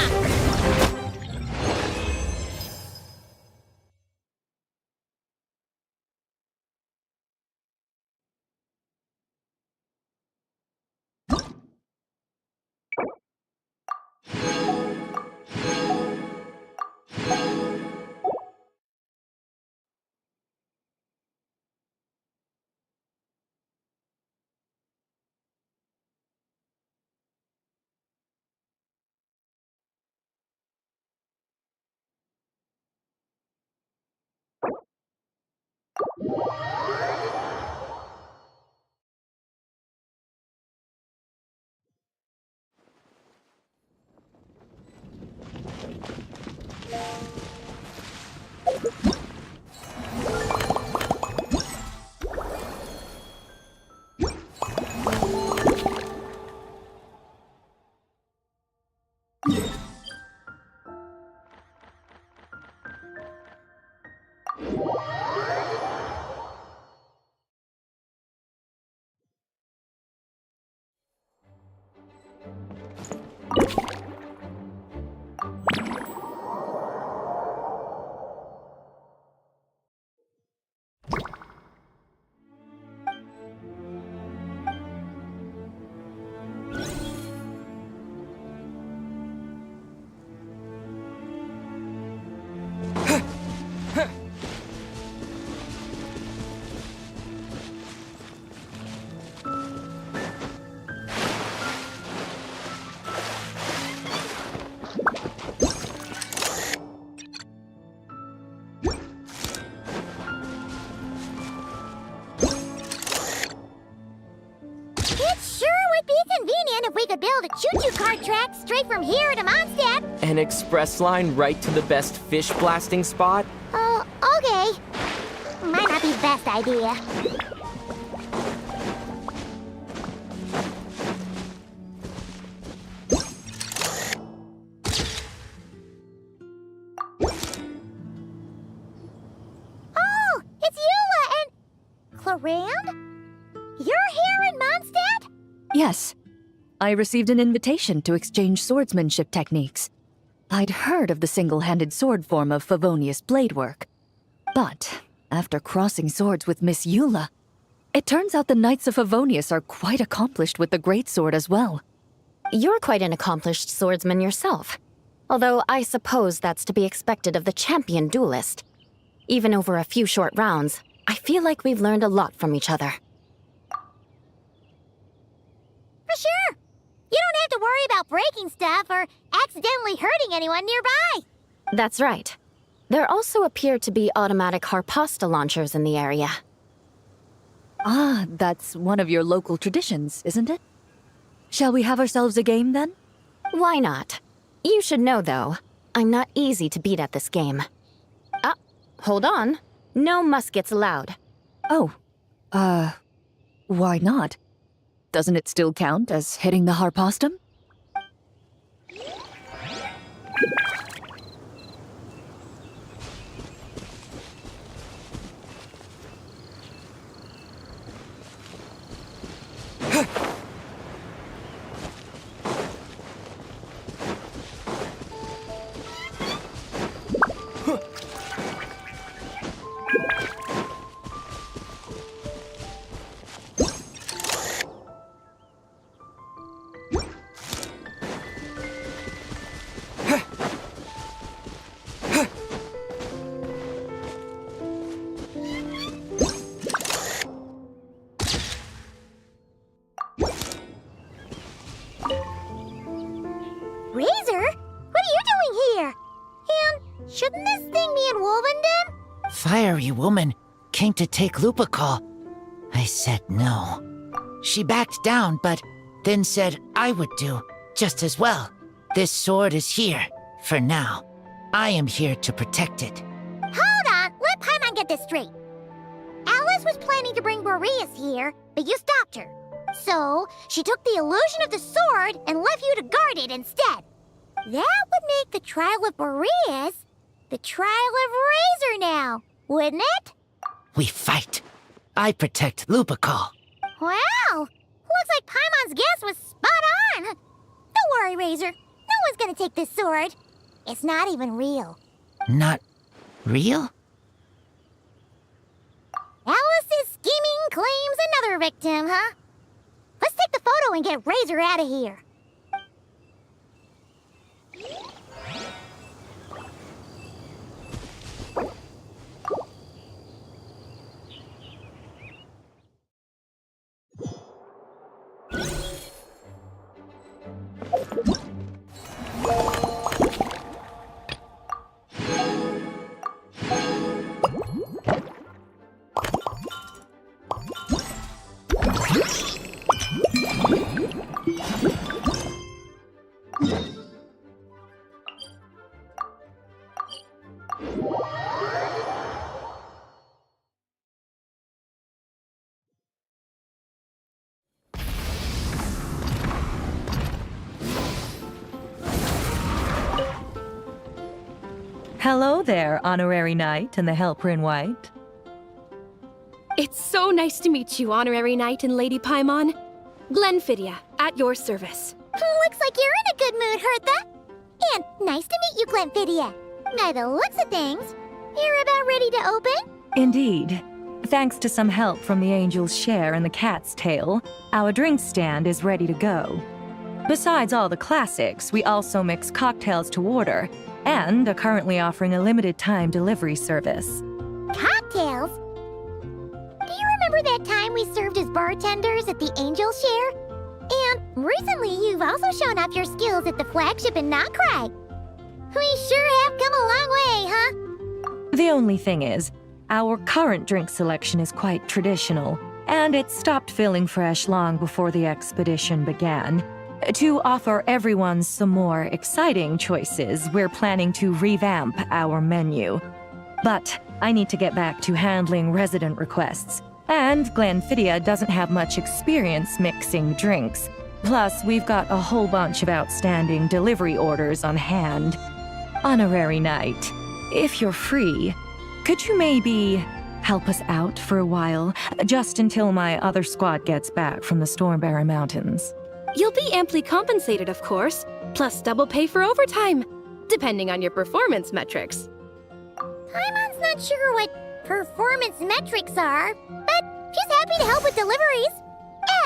Speaker 3: If we could build a choo-choo cart track straight from here to Mondstadt.
Speaker 4: An express line right to the best fish blasting spot?
Speaker 3: Oh, okay. Might not be the best idea. Oh, it's Eula and... Cloran? You're here in Mondstadt?
Speaker 11: Yes. I received an invitation to exchange swordsmanship techniques. I'd heard of the single-handed sword form of Favonius blade work. But, after crossing swords with Miss Eula, it turns out the Knights of Favonius are quite accomplished with the greatsword as well.
Speaker 2: You're quite an accomplished swordsman yourself. Although I suppose that's to be expected of the champion duelist. Even over a few short rounds, I feel like we've learned a lot from each other.
Speaker 3: For sure. You don't have to worry about breaking stuff or accidentally hurting anyone nearby.
Speaker 2: That's right. There also appear to be automatic harpasta launchers in the area.
Speaker 11: Ah, that's one of your local traditions, isn't it? Shall we have ourselves a game, then?
Speaker 2: Why not? You should know, though, I'm not easy to beat at this game.
Speaker 1: Hold on. No muskets allowed.
Speaker 11: Oh, why not? Doesn't it still count as hitting the harpastum?
Speaker 3: Razor? What are you doing here? And shouldn't this thing be in Wolvenden?
Speaker 12: Fiery woman came to take Lupical. I said no. She backed down, but then said I would do just as well. This sword is here, for now. I am here to protect it.
Speaker 3: Hold on, let Paimon get this straight. Alice was planning to bring Boreas here, but you stopped her. So, she took the illusion of the sword and left you to guard it instead. That would make the trial of Boreas the trial of Razor now, wouldn't it?
Speaker 12: We fight. I protect Lupical.
Speaker 3: Wow! Looks like Paimon's guess was spot on. Don't worry, Razor. No one's gonna take this sword. It's not even real.
Speaker 12: Not real?
Speaker 3: Alice's scheming claims another victim, huh? Let's take the photo and get Razor out of here.
Speaker 13: Hello there, Honorary Knight and the Helper in White.
Speaker 1: It's so nice to meet you, Honorary Knight and Lady Paimon. Glenfidia, at your service.
Speaker 3: Looks like you're in a good mood, Hertha. And nice to meet you, Glenfidia. By the looks of things, you're about ready to open?
Speaker 13: Indeed. Thanks to some help from the Angel's Share and the Cat's Tail, our drink stand is ready to go. Besides all the classics, we also mix cocktails to order, and are currently offering a limited-time delivery service.
Speaker 3: Cocktails? Do you remember that time we served as bartenders at the Angel Share? And recently you've also shown off your skills at the flagship in Knockcry. We sure have come a long way, huh?
Speaker 13: The only thing is, our current drink selection is quite traditional, and it stopped feeling fresh long before the expedition began. To offer everyone some more exciting choices, we're planning to revamp our menu. But I need to get back to handling resident requests, and Glenfidia doesn't have much experience mixing drinks. Plus, we've got a whole bunch of outstanding delivery orders on hand. Honorary Knight, if you're free, could you maybe help us out for a while, just until my other squad gets back from the Stormbearer Mountains?
Speaker 1: You'll be amply compensated, of course, plus double pay for overtime, depending on your performance metrics.
Speaker 3: Paimon's not sure what performance metrics are, but she's happy to help with deliveries.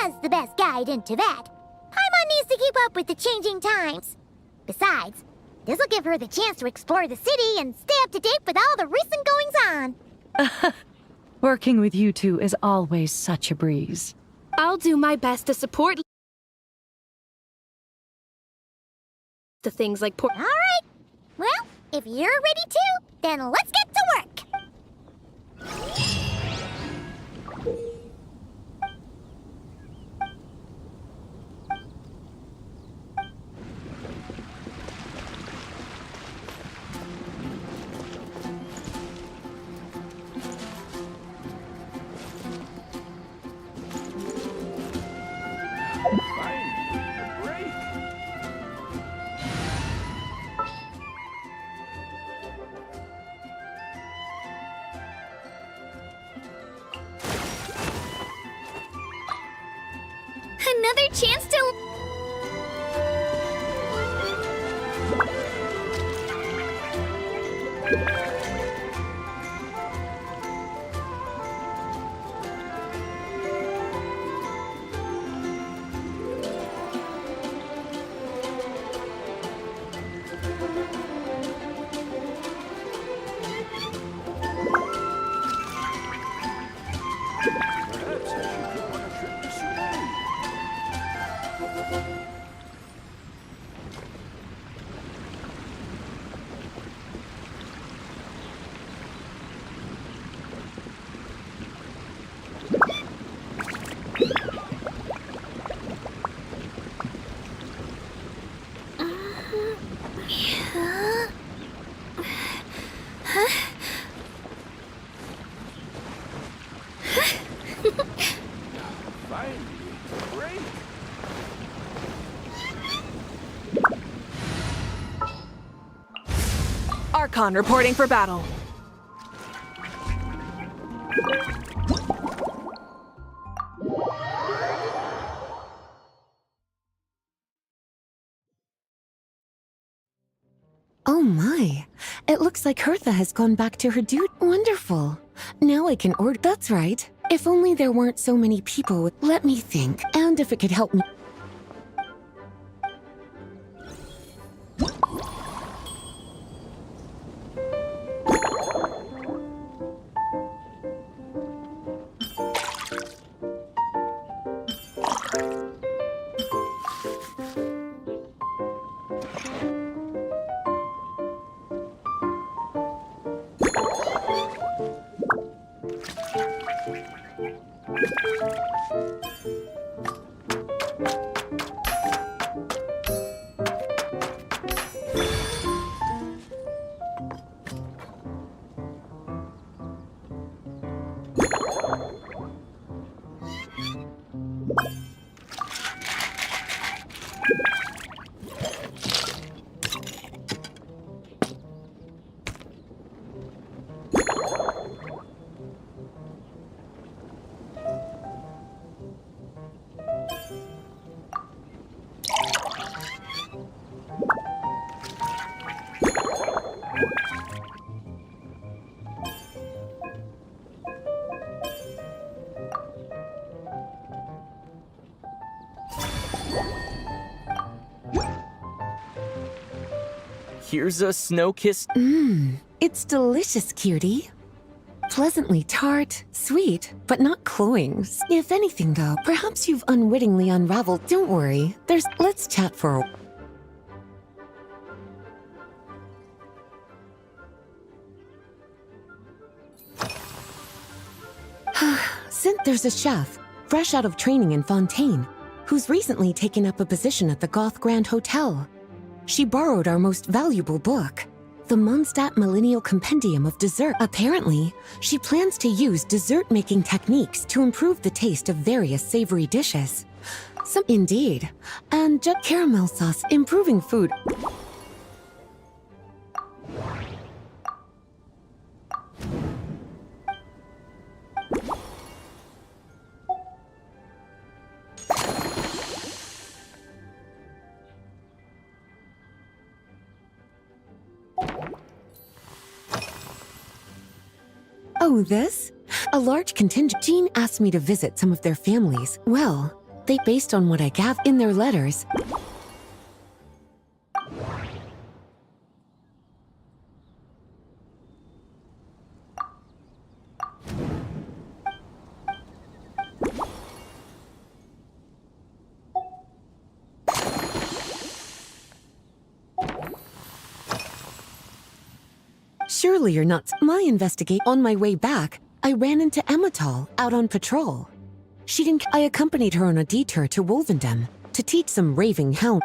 Speaker 3: As the best guide in Teyvat, Paimon needs to keep up with the changing times. Besides, this'll give her the chance to explore the city and stay up to date with all the recent goings-on.
Speaker 13: Working with you two is always such a breeze.
Speaker 1: I'll do my best to support to things like
Speaker 3: All right. Well, if you're ready to, then let's get to work.
Speaker 1: chance to...
Speaker 14: Archon reporting for battle.
Speaker 7: Oh my. It looks like Hertha has gone back to her dude. Wonderful. Now I can order. That's right. If only there weren't so many people. Let me think. And if it could help me.
Speaker 4: Here's a snow-kissed...
Speaker 7: It's delicious, cutie. Pleasantly tart, sweet, but not cloying. If anything, though, perhaps you've unwittingly unraveled. Don't worry. Let's chat for There's a chef, fresh out of training in Fontaine, who's recently taken up a position at the Goth Grand Hotel. She borrowed our most valuable book, the Mondstadt Millennial Compendium of Dessert. Apparently, she plans to use dessert-making techniques to improve the taste of various savory dishes. Indeed. And jet caramel sauce, improving food. Oh, this? A large contingent. Jean asked me to visit some of their families. Well, they based on what I gather in their letters. Surely you're not. On my way back, I ran into Emmetall out on patrol. She didn't. I accompanied her on a detour to Wolvendem to teach some raving hound.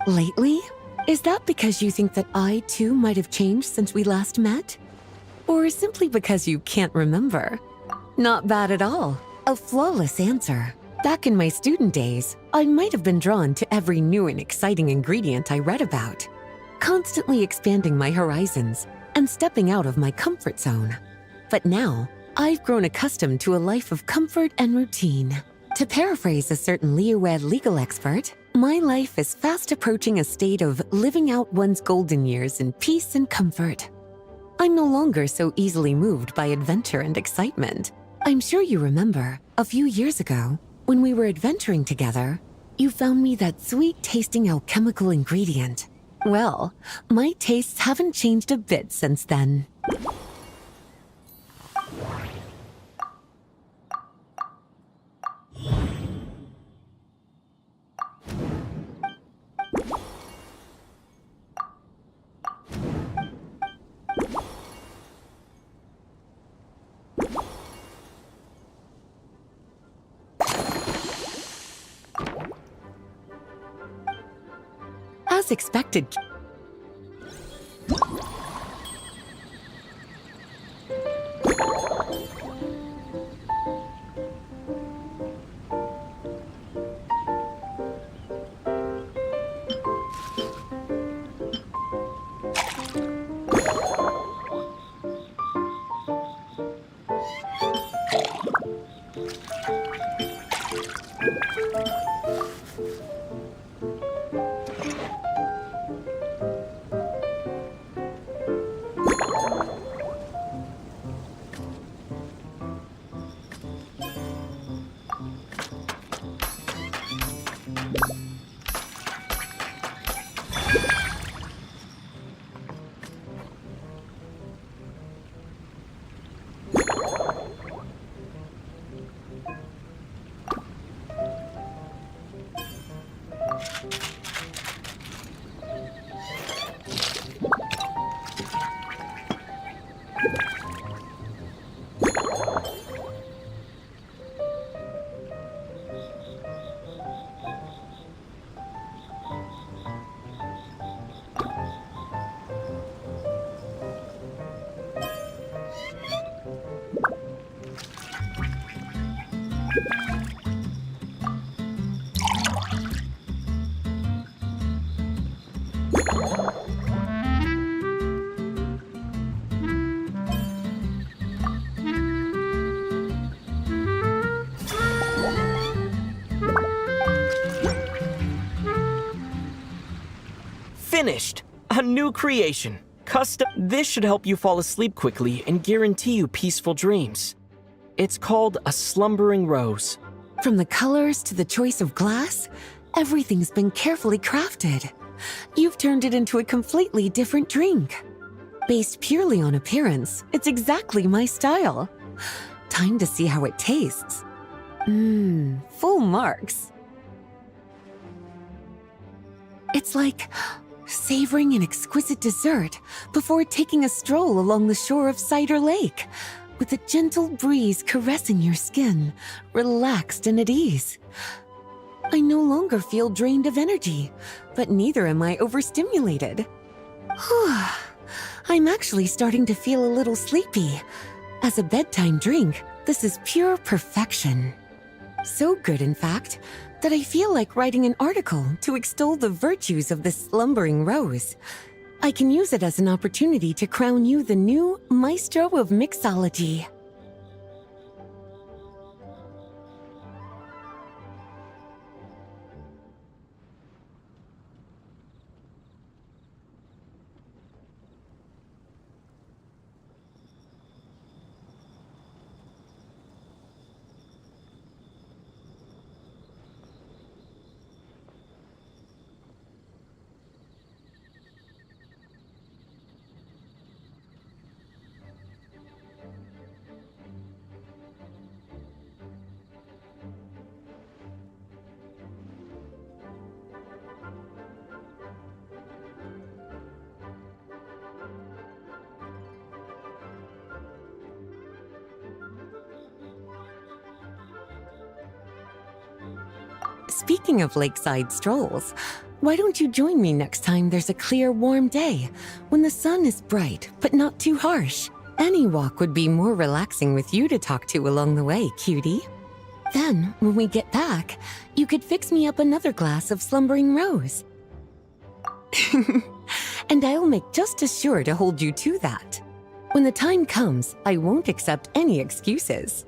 Speaker 7: Lately,
Speaker 15: Is that because you think that I, too, might have changed since we last met? Or simply because you can't remember? Not bad at all. A flawless answer. Back in my student days, I might have been drawn to every new and exciting ingredient I read about, constantly expanding my horizons and stepping out of my comfort zone. But now, I've grown accustomed to a life of comfort and routine. To paraphrase a certain Liyue legal expert, my life is fast approaching a state of living out one's golden years in peace and comfort. I'm no longer so easily moved by adventure and excitement. I'm sure you remember, a few years ago, when we were adventuring together, you found me that sweet-tasting alchemical ingredient. Well, my tastes haven't changed a bit since then. As expected.
Speaker 4: Finished! A new creation. Custom. This should help you fall asleep quickly and guarantee you peaceful dreams. It's called a slumbering rose.
Speaker 15: From the colors to the choice of glass, everything's been carefully crafted. You've turned it into a completely different drink. Based purely on appearance, it's exactly my style. Time to see how it tastes. Full marks. It's like savoring an exquisite dessert before taking a stroll along the shore of Cider Lake, with a gentle breeze caressing your skin, relaxed and at ease. I no longer feel drained of energy, but neither am I overstimulated. I'm actually starting to feel a little sleepy. As a bedtime drink, this is pure perfection. So good, in fact, that I feel like writing an article to extol the virtues of this slumbering rose. I can use it as an opportunity to crown you the new maestro of mixology. Speaking of lakeside strolls, Why don't you join me next time there's a clear, warm day, when the sun is bright but not too harsh? Any walk would be more relaxing with you to talk to along the way, cutie. Then, when we get back, you could fix me up another glass of slumbering rose. And I'll make just as sure to hold you to that. When the time comes, I won't accept any excuses.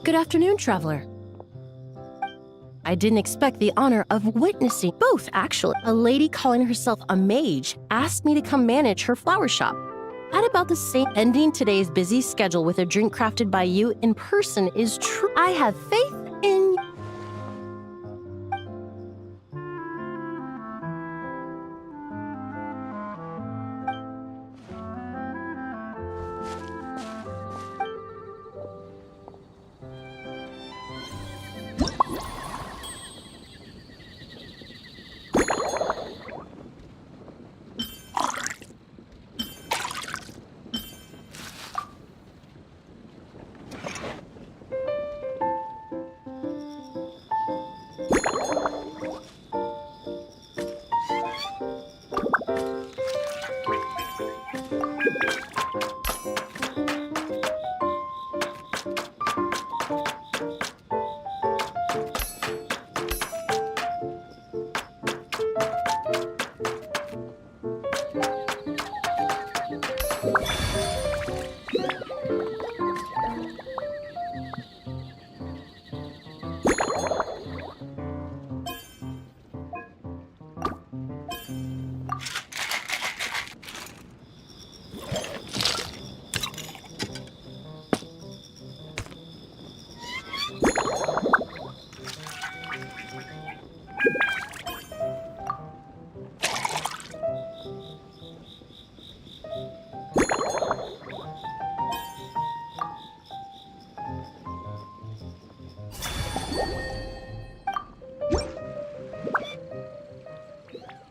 Speaker 16: Good afternoon, traveler. I didn't expect the honor of witnessing both, actually. A lady calling herself a mage asked me to come manage her flower shop. At about the same ending today's busy schedule with a drink crafted by you in person is true. I have faith in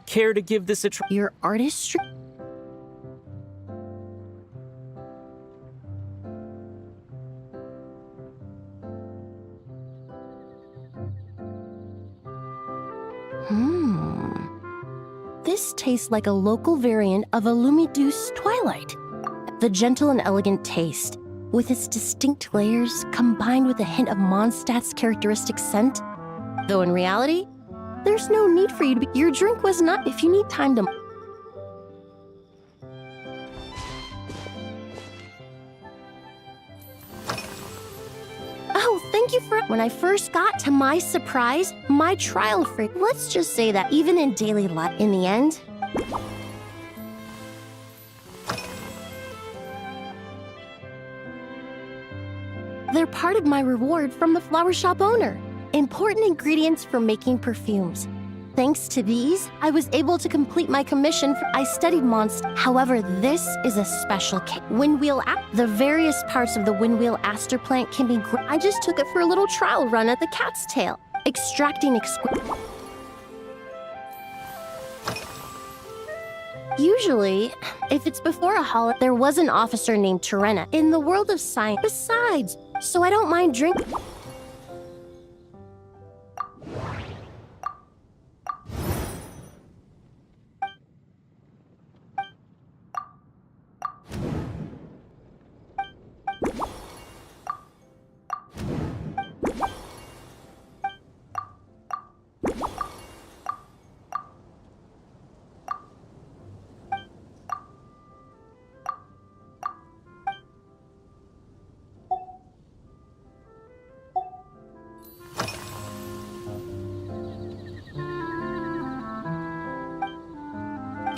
Speaker 4: Care to give this a try?
Speaker 16: your artistry. This tastes like a local variant of a Lumiduce Twilight. The gentle and elegant taste, with its distinct layers combined with a hint of Mondstadt's characteristic scent. Though in reality, there's no need for you to be. Your drink was not. If you need time to. Oh, thank you for. When I first got to my surprise, my trial freak. Let's just say that even in daily life, in the end. They're part of my reward from the flower shop owner. Important ingredients for making perfumes. Thanks to these, I was able to complete my commission. I studied monsters. However, this is a special case. The various parts of the windwheel aster plant can be. I just took it for a little trial run at the cat's tail, extracting Usually, if it's before a holiday, there was an officer named Terena in the world of science. Besides, so I don't mind drinking.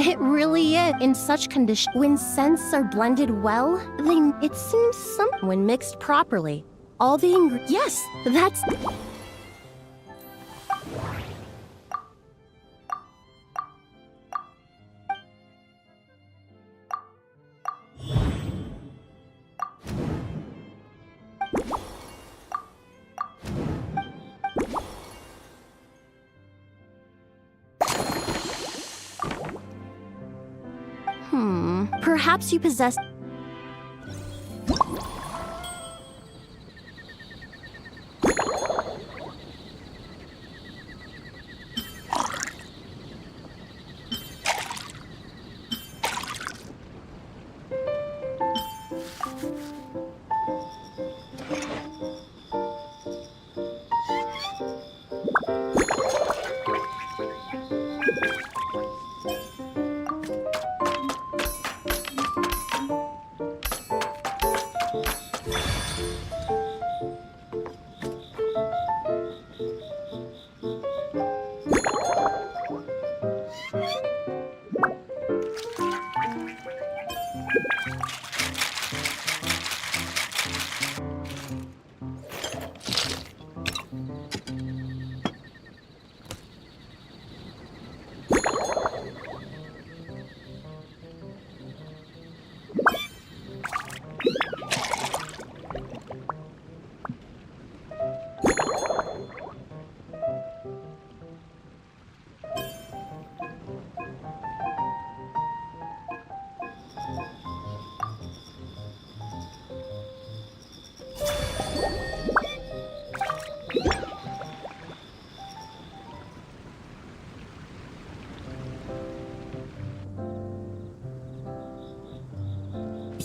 Speaker 16: It really is. In such condition, when scents are blended well, it seems when mixed properly. All the yes, that's... Perhaps you possess...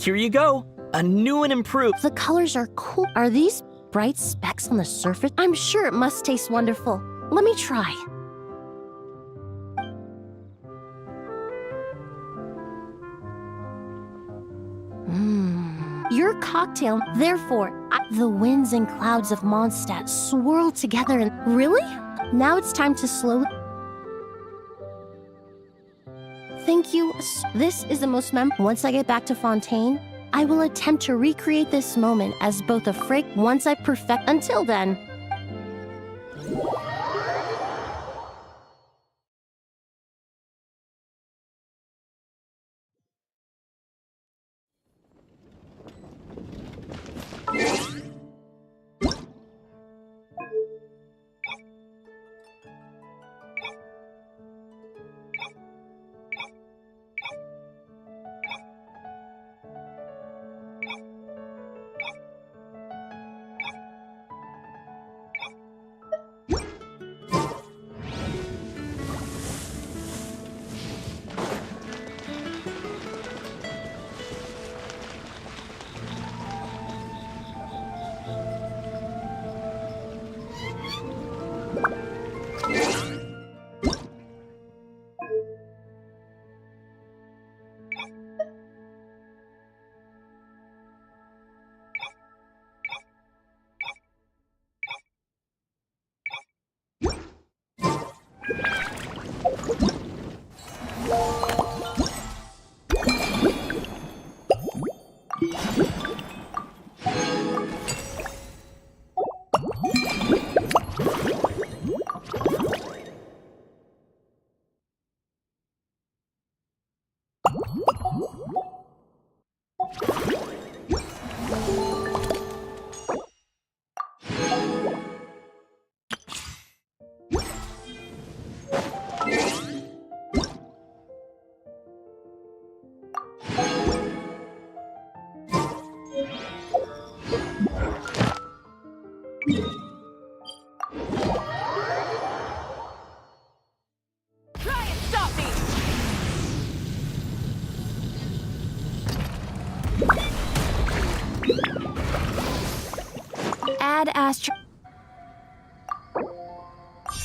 Speaker 4: Here you go. A new and improved.
Speaker 16: The colors are cool. Are these bright specks on the surface? I'm sure it must taste wonderful. Let me try. Your cocktail, therefore, the winds and clouds of Mondstadt swirl together and... Really? Now it's time to slowly... Thank you. This is the most Once I get back to Fontaine, I will attempt to recreate this moment as both a freak once I perfect. Until then... Add Astro...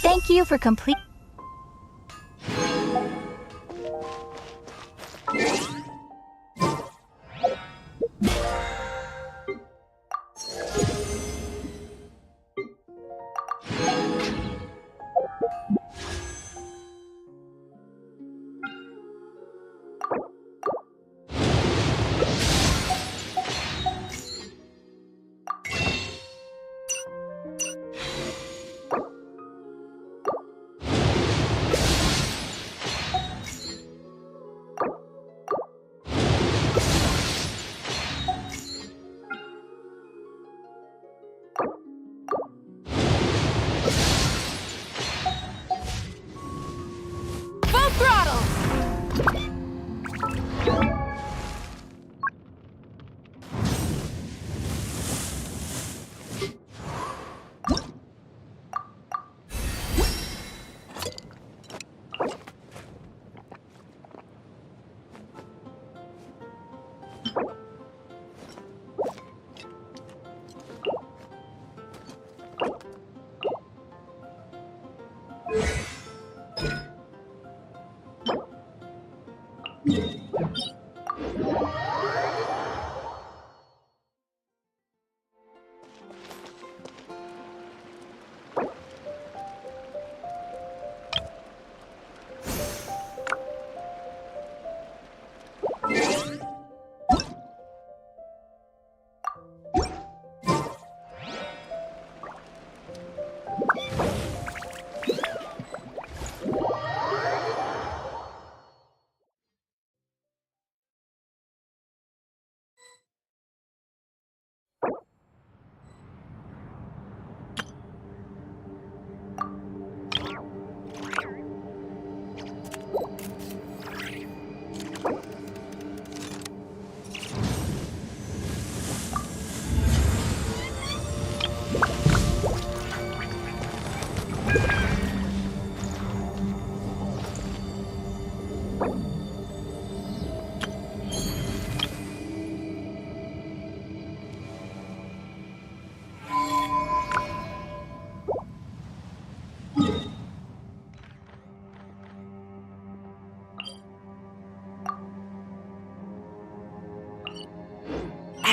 Speaker 8: Thank you for complete...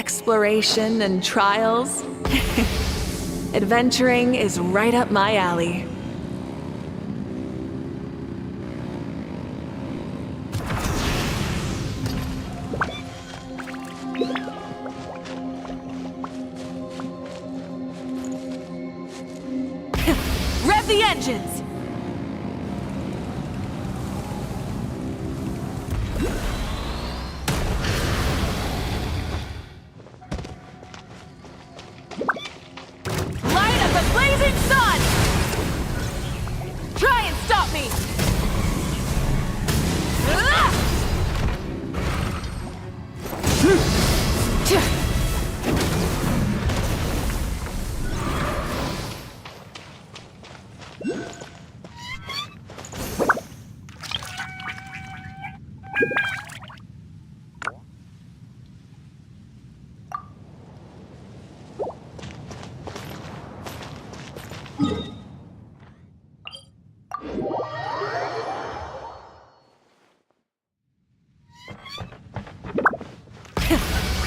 Speaker 14: exploration and trials. Adventuring is right up my alley. Rev the engines! Light of the blazing sun! Try and stop me!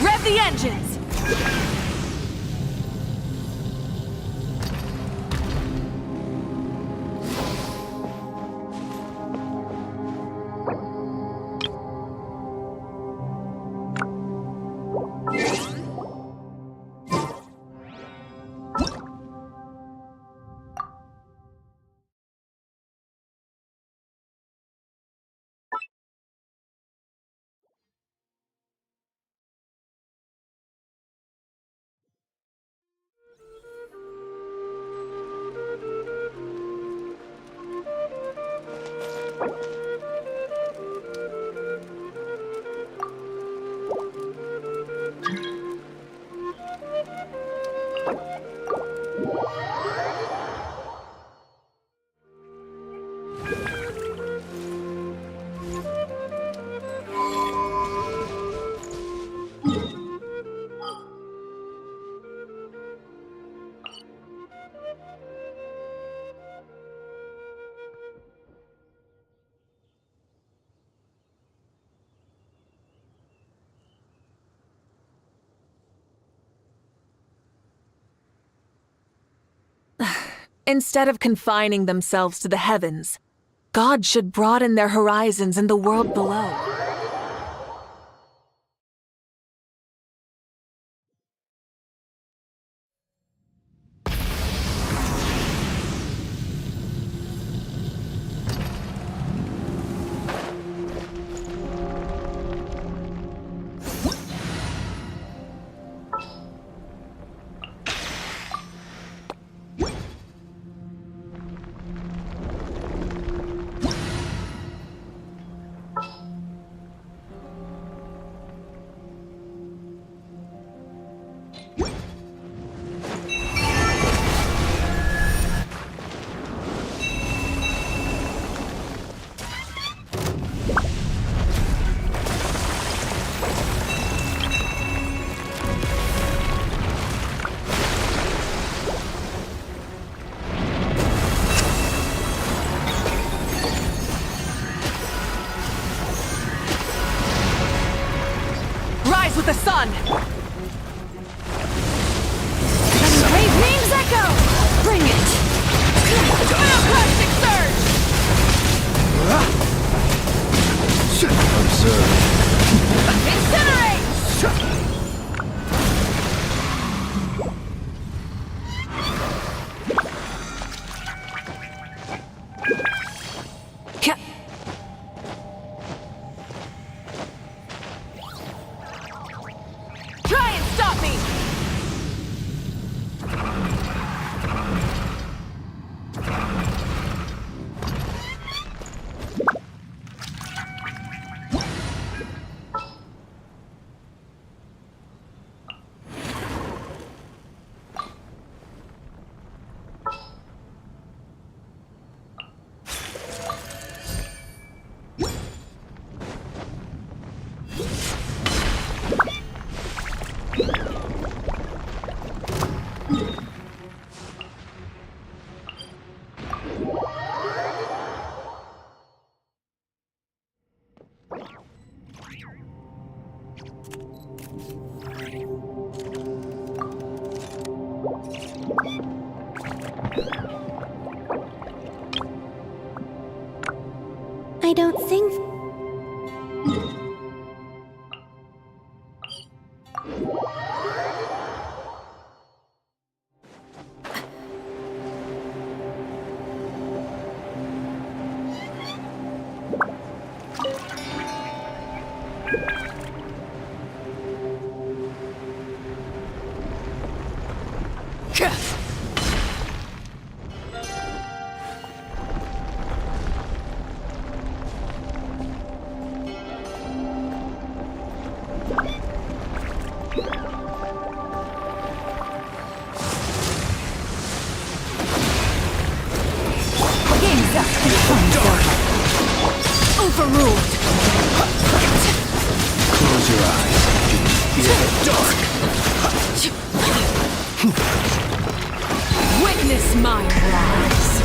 Speaker 14: Rev the engines! Instead of confining themselves to the heavens, God should broaden their horizons in the world below. With the sun!
Speaker 1: Letting brave names echo! Bring it!
Speaker 14: Plastic surge!
Speaker 6: Observe.
Speaker 14: Incinerate! Try and stop me!
Speaker 1: Game's up. Overruled.
Speaker 17: Close your eyes. Feel the dark.
Speaker 1: Witness my rise.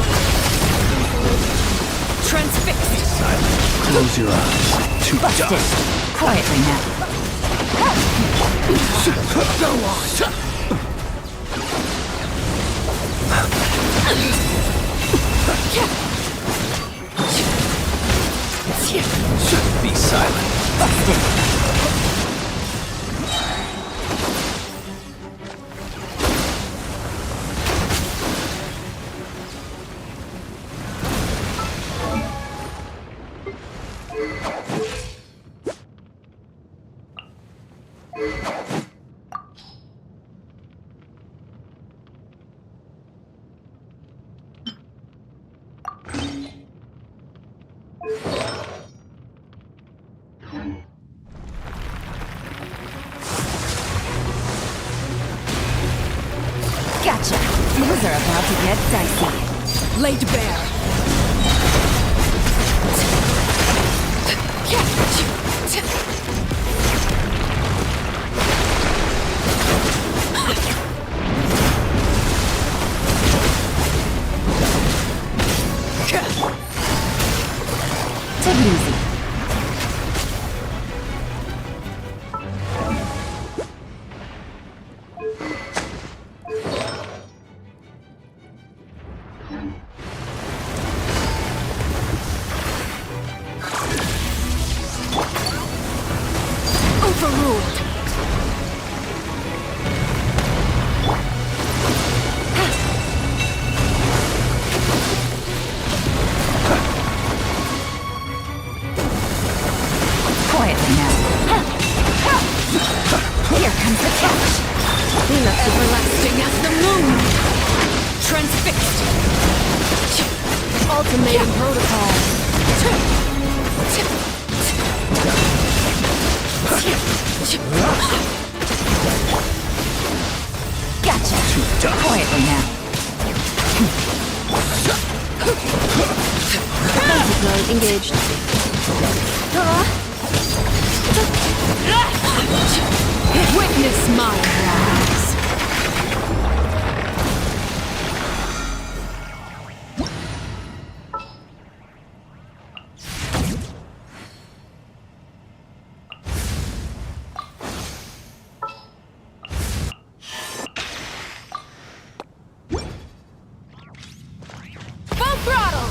Speaker 1: Transfixed.
Speaker 17: Silent. Close your eyes. Too dark.
Speaker 9: Quietly now.
Speaker 17: Go on. Be silent.
Speaker 1: Gotcha. Things are about to get dicey. Laid bare.
Speaker 11: Take it easy.
Speaker 1: Overruled.
Speaker 9: Quietly now.
Speaker 1: Here comes the catch. Everlasting as the moon. Transfixed. Ultimatum protocol.
Speaker 9: Gotcha. Quietly now.
Speaker 11: Basic mode engaged.
Speaker 1: Witness my rise. Full throttle.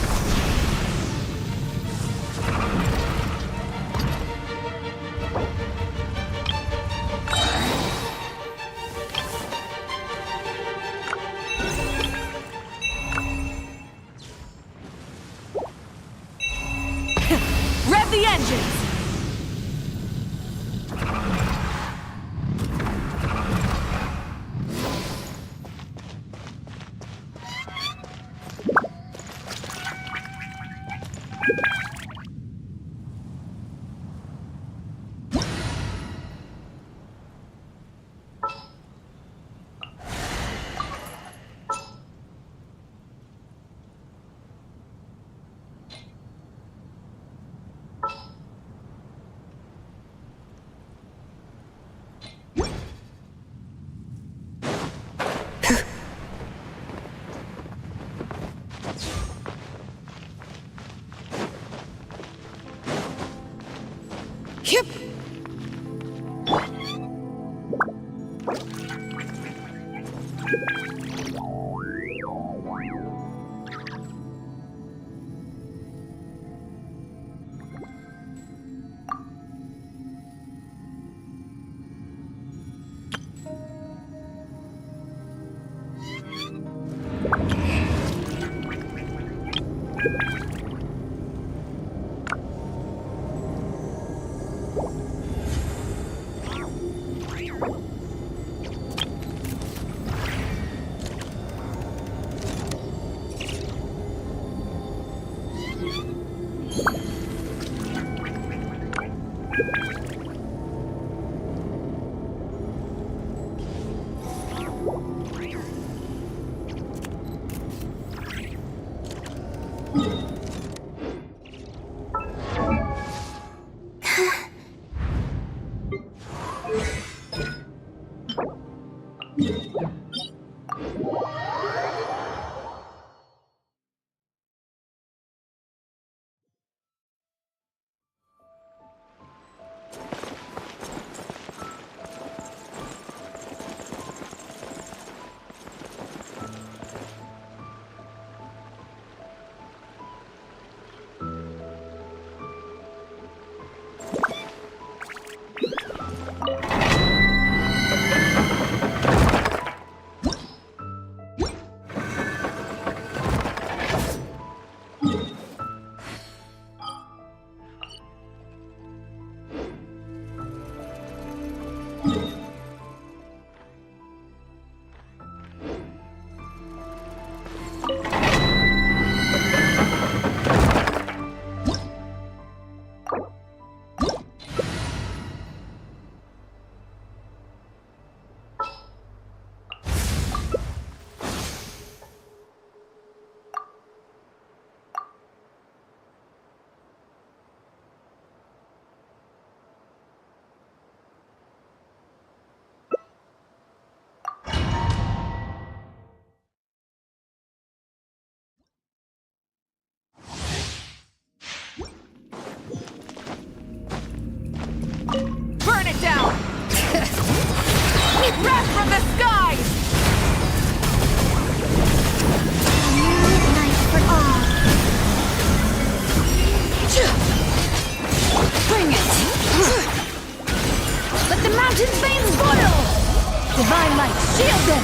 Speaker 1: Divine light, shield them!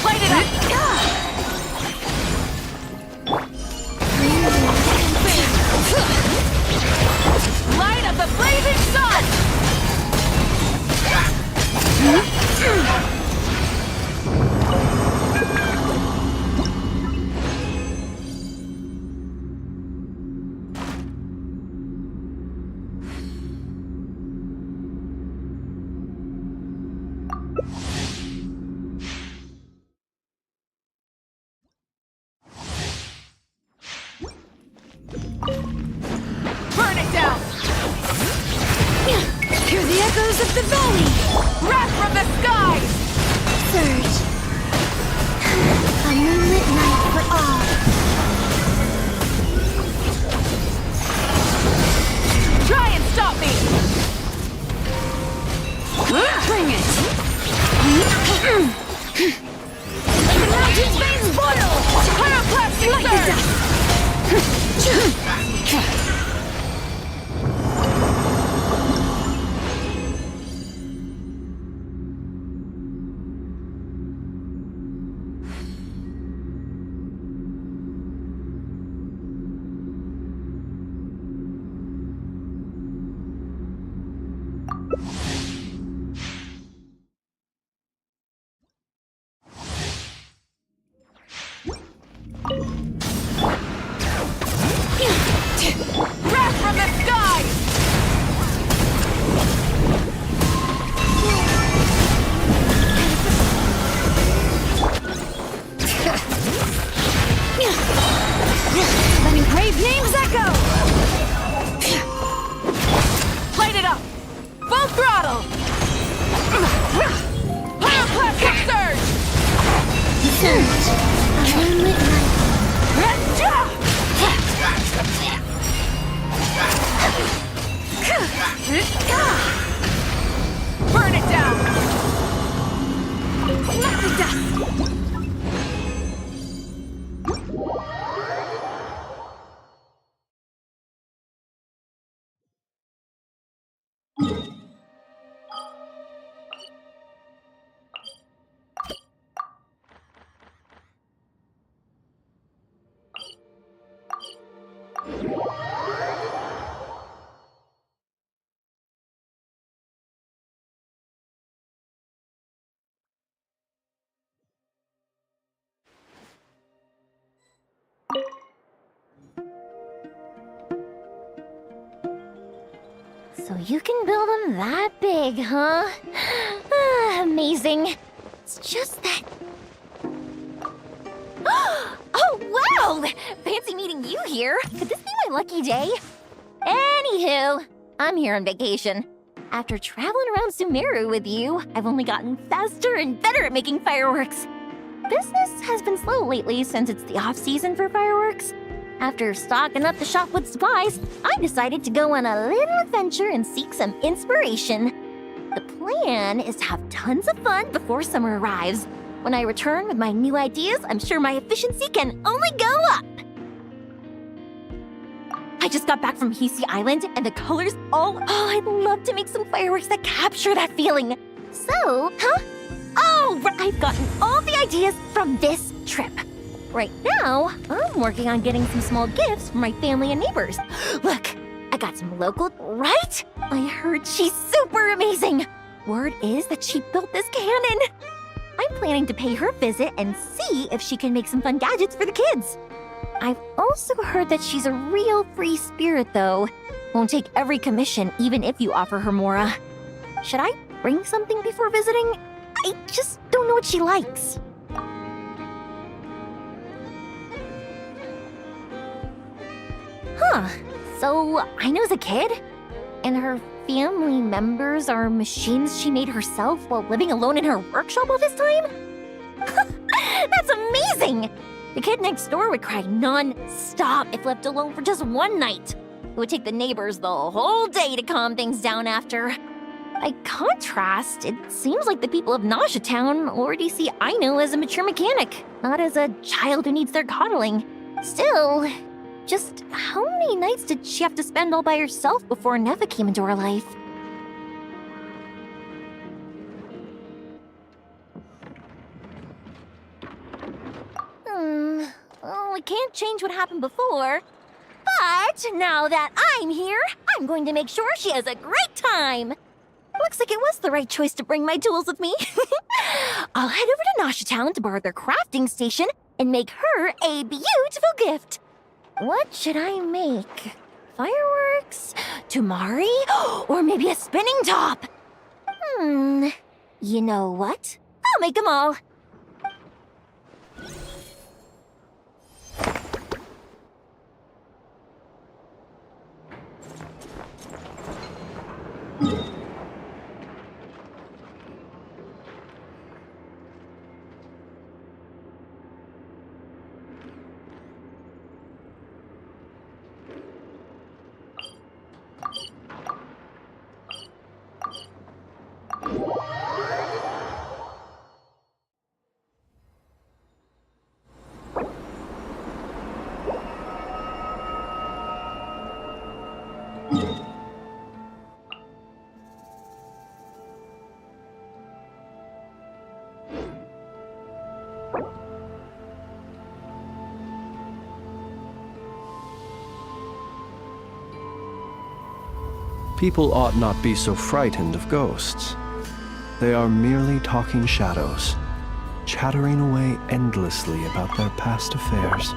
Speaker 13: Light it up! Light of the blazing sun! Burn it down!
Speaker 1: Hear the echoes of the valley!
Speaker 13: Wrath from the sky!
Speaker 3: Surge. A moonlit night for all.
Speaker 13: Try and stop me!
Speaker 1: Bring it! Let the mountain's veins boil!
Speaker 13: Pyroclastic
Speaker 1: Light the
Speaker 13: surge!
Speaker 1: dust!
Speaker 13: Wrath from the sky!
Speaker 1: Letting brave names echo!
Speaker 13: Light it up! Full throttle! Pyroclastic surge!
Speaker 3: Surge. A moonlit night.
Speaker 13: Burn it down!
Speaker 1: Let the dust!
Speaker 2: So you can build them that big, huh? Amazing. It's just that... Oh, wow! Fancy meeting you here. Could this be my lucky day? Anywho, I'm here on vacation. After traveling around Sumeru with you, I've only gotten faster and better at making fireworks. Business has been slow lately since it's the off-season for fireworks. After stocking up the shop with supplies, I decided to go on a little adventure and seek some inspiration. The plan is to have tons of fun before summer arrives. When I return with my new ideas, I'm sure my efficiency can only go up. I just got back from Hisi Island, and the colors all... Oh, I'd love to make some fireworks that capture that feeling. So, Oh, I've gotten all the ideas from this trip. Right now, I'm working on getting some small gifts for my family and neighbors. Look, I got some local... Right? I heard she's super amazing. Word is that she built this cannon. I'm planning to pay her a visit and see if she can make some fun gadgets for the kids. I've also heard that she's a real free spirit, though. Won't take every commission, even if you offer her more. Should I bring something before visiting? I just don't know what she likes. Huh. So, I know a kid, and her family members are machines she made herself while living alone in her workshop all this time? That's amazing! The kid next door would cry non-stop if left alone for just one night. It would take the neighbors the whole day to calm things down after. By contrast, it seems like the people of Nausea Town already see Aino as a mature mechanic, not as a child who needs their coddling. Still, just how many nights did she have to spend all by herself before Neva came into her life? we can't change what happened before. But now that I'm here, I'm going to make sure she has a great time. Looks like it was the right choice to bring my tools with me. I'll head over to Nasha Town to borrow their crafting station and make her a beautiful gift. What should I make? Fireworks? Tumari? Or maybe a spinning top? You know what? I'll make them all.
Speaker 17: People ought not be so frightened of ghosts. They are merely talking shadows, chattering away endlessly about their past affairs.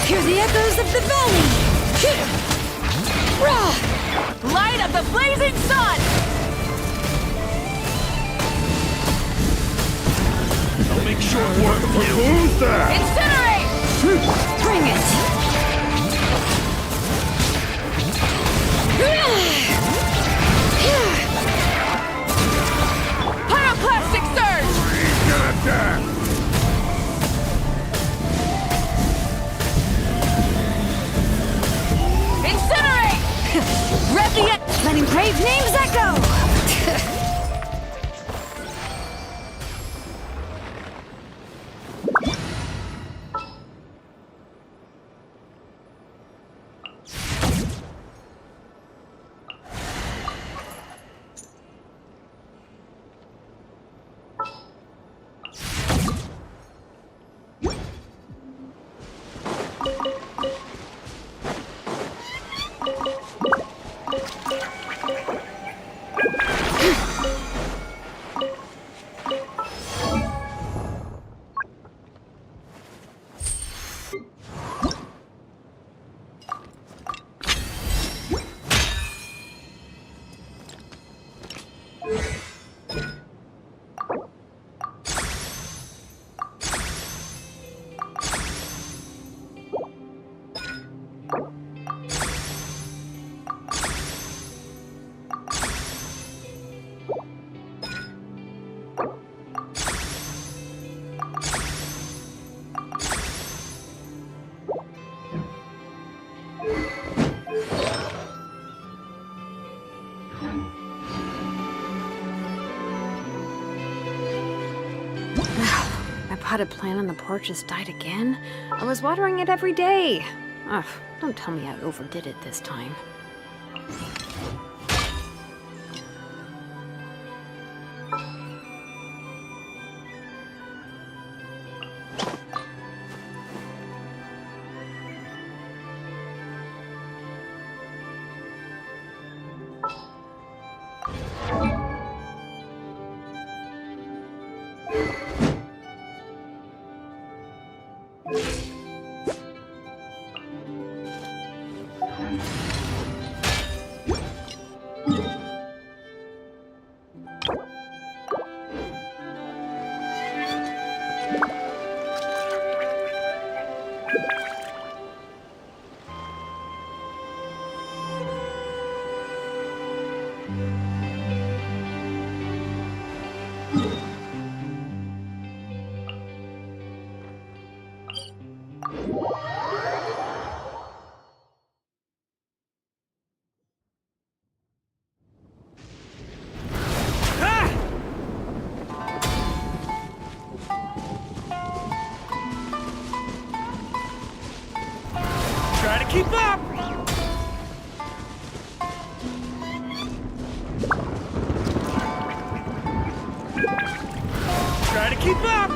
Speaker 1: Hear the echoes of the valley! Light of the blazing sun!
Speaker 6: I'll make short work of you. Who's that?
Speaker 1: Incinerate! Bring it! Pyroclastic surge! Incinerate! Rev the letting brave names echo!
Speaker 18: Potted plant on the porch has died again? I was watering it every day. Ugh, don't tell me I overdid it this time.
Speaker 10: keep up!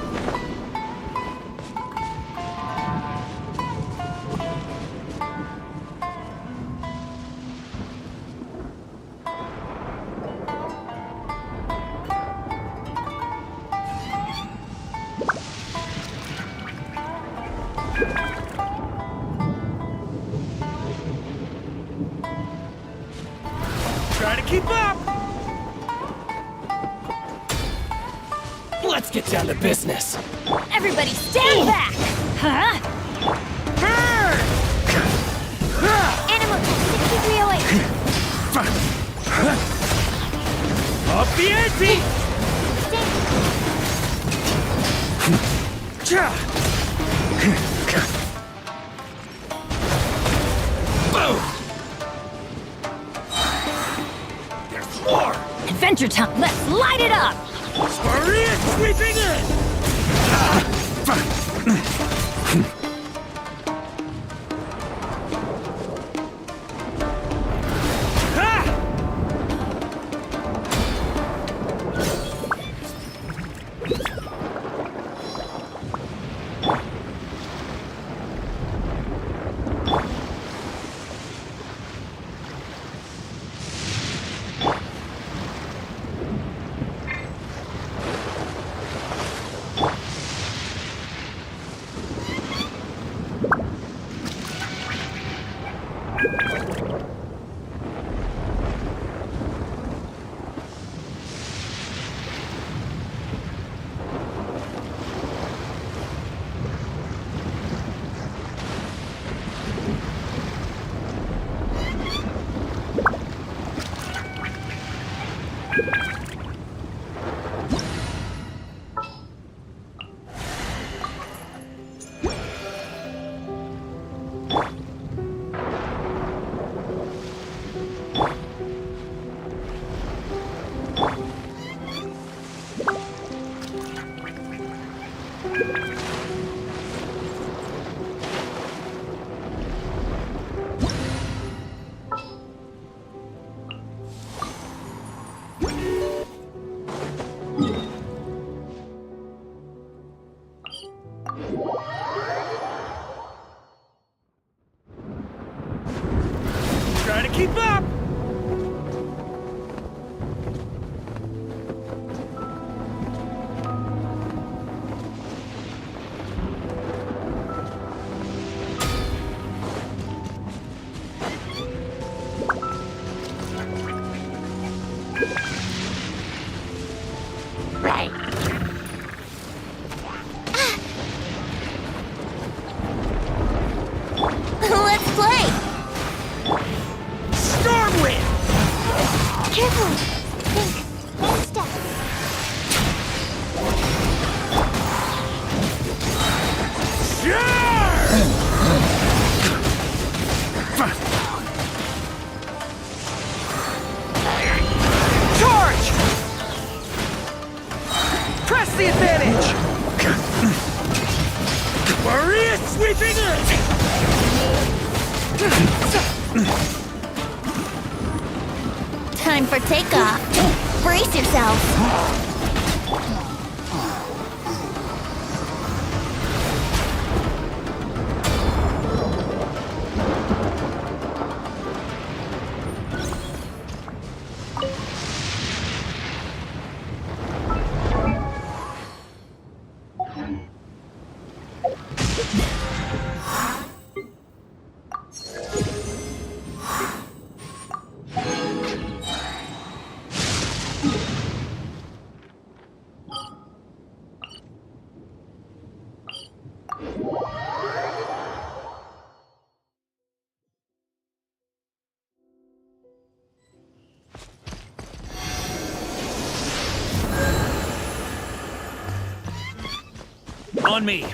Speaker 10: Try to keep up!
Speaker 4: Let's get down to business.
Speaker 1: Everybody stand back! Huh?
Speaker 3: Animal 6308!
Speaker 10: Up the ante!
Speaker 4: Boom!
Speaker 10: There's more!
Speaker 1: Adventure time! Let's light it up!
Speaker 10: Maria sweeping in! Try to keep up!
Speaker 3: Right. Let's play!
Speaker 10: Stormwind!
Speaker 3: Careful! Think. One step.
Speaker 10: Charge! Press the advantage! Maria sweeping in!
Speaker 3: Time for takeoff. Brace yourself.
Speaker 10: On me!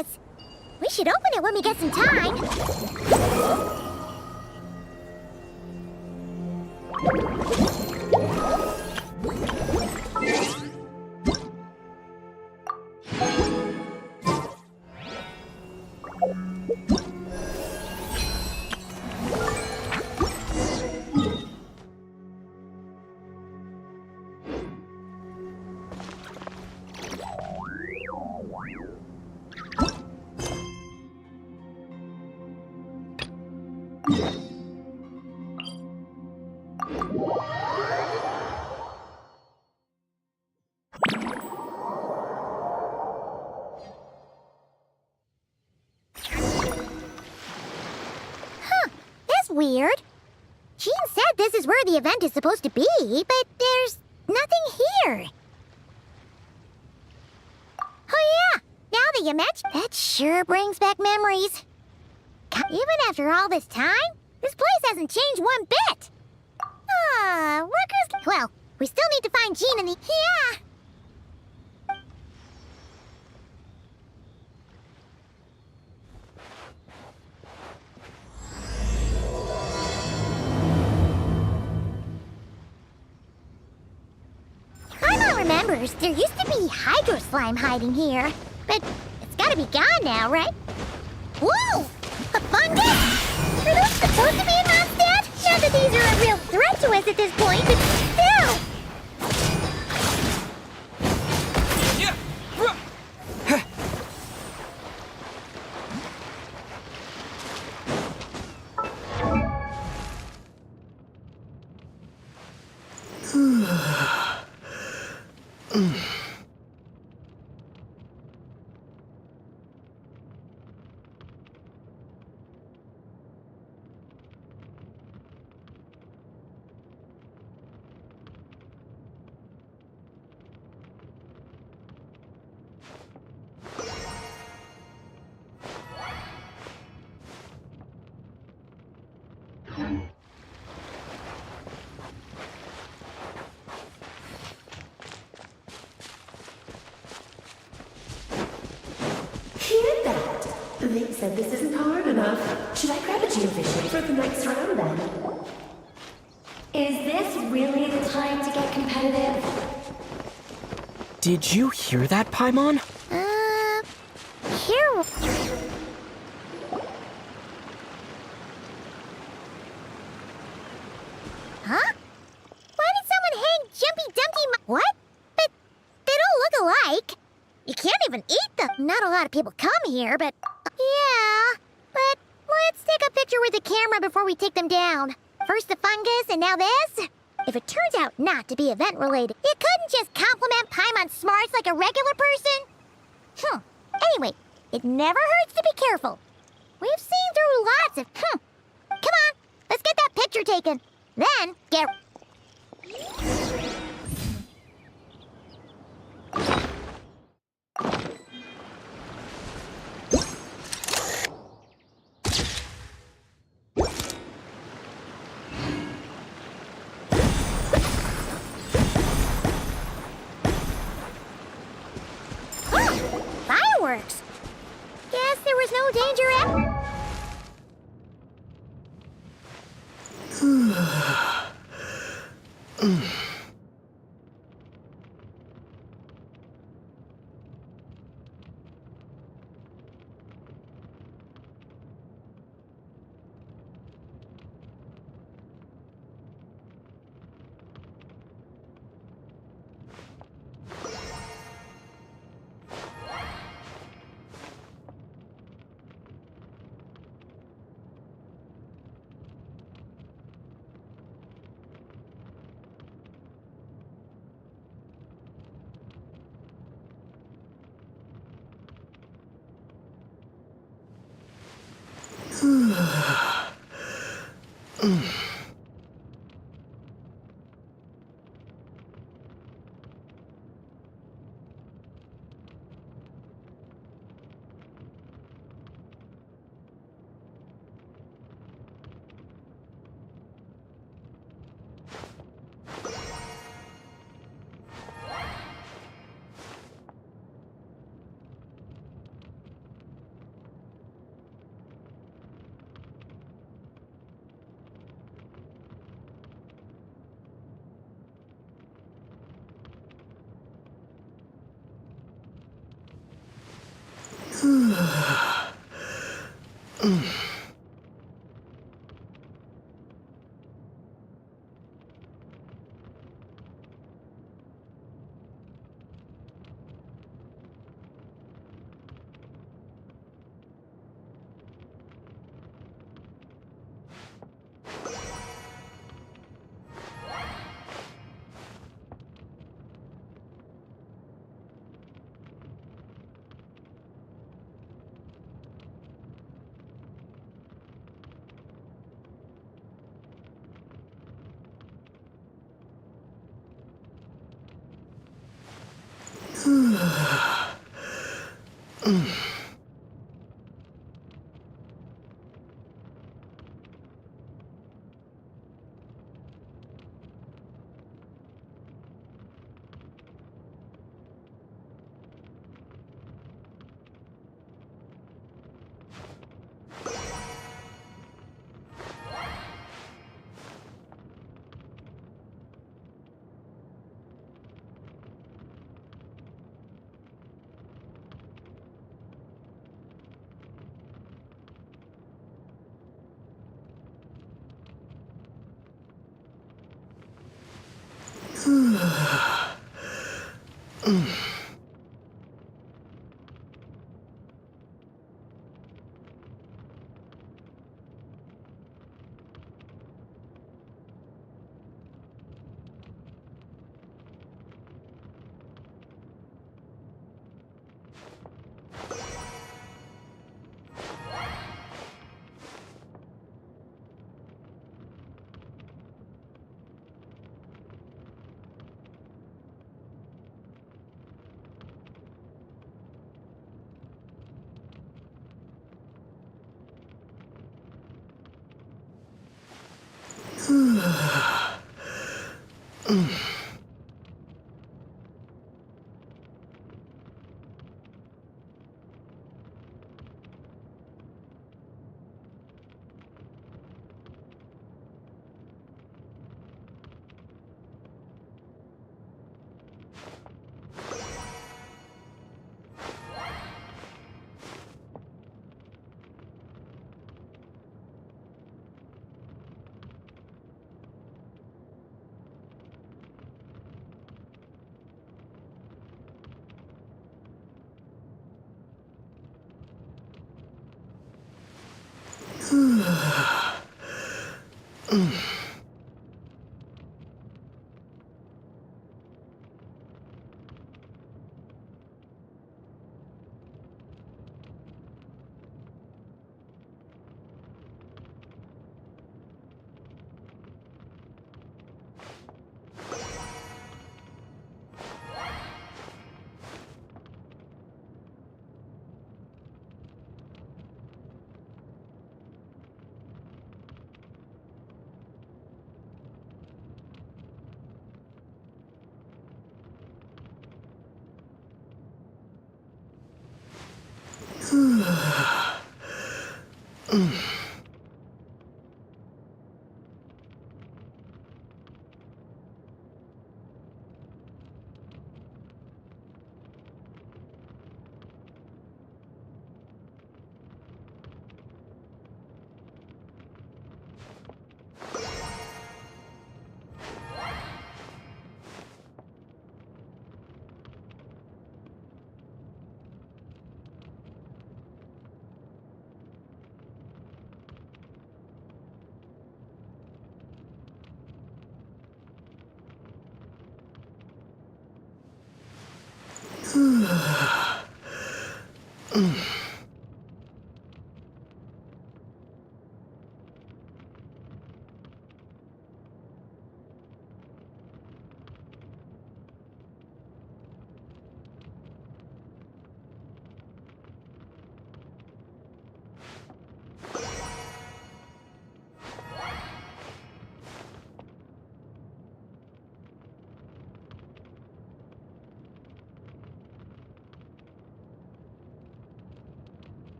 Speaker 3: is. We should open it when we get some time. Weird. Jean said this is where the event is supposed to be, but there's nothing here. Oh yeah, now that you mention, that sure brings back memories. Even after all this time, this place hasn't changed one bit. Workers... Well, we still need to find Jean and the... Yeah! Remembers, there used to be hydro slime hiding here, but it's gotta be gone now, right? Whoa! A fungus? Are those supposed to be in Mondstadt? Not that these are a real threat to us at this point, but still!
Speaker 5: They said this isn't hard enough. Should I grab a geovision for the next round then? Is this really the time to get competitive?
Speaker 4: Did you hear that, Paimon?
Speaker 3: Here... Huh? Why did someone hang Jumpy Dumpty What? But they don't look alike. You can't even eat them. Not a lot of people come here, but... Yeah, but let's take a picture with the camera before we take them down. First the fungus, and now this? If it turns out not to be event-related, you couldn't just compliment Paimon's smarts like a regular person? Anyway, it never hurts to be careful. We've seen through lots of... Come on, let's get that picture taken. Then, get... Fireworks! Guess there was no danger at...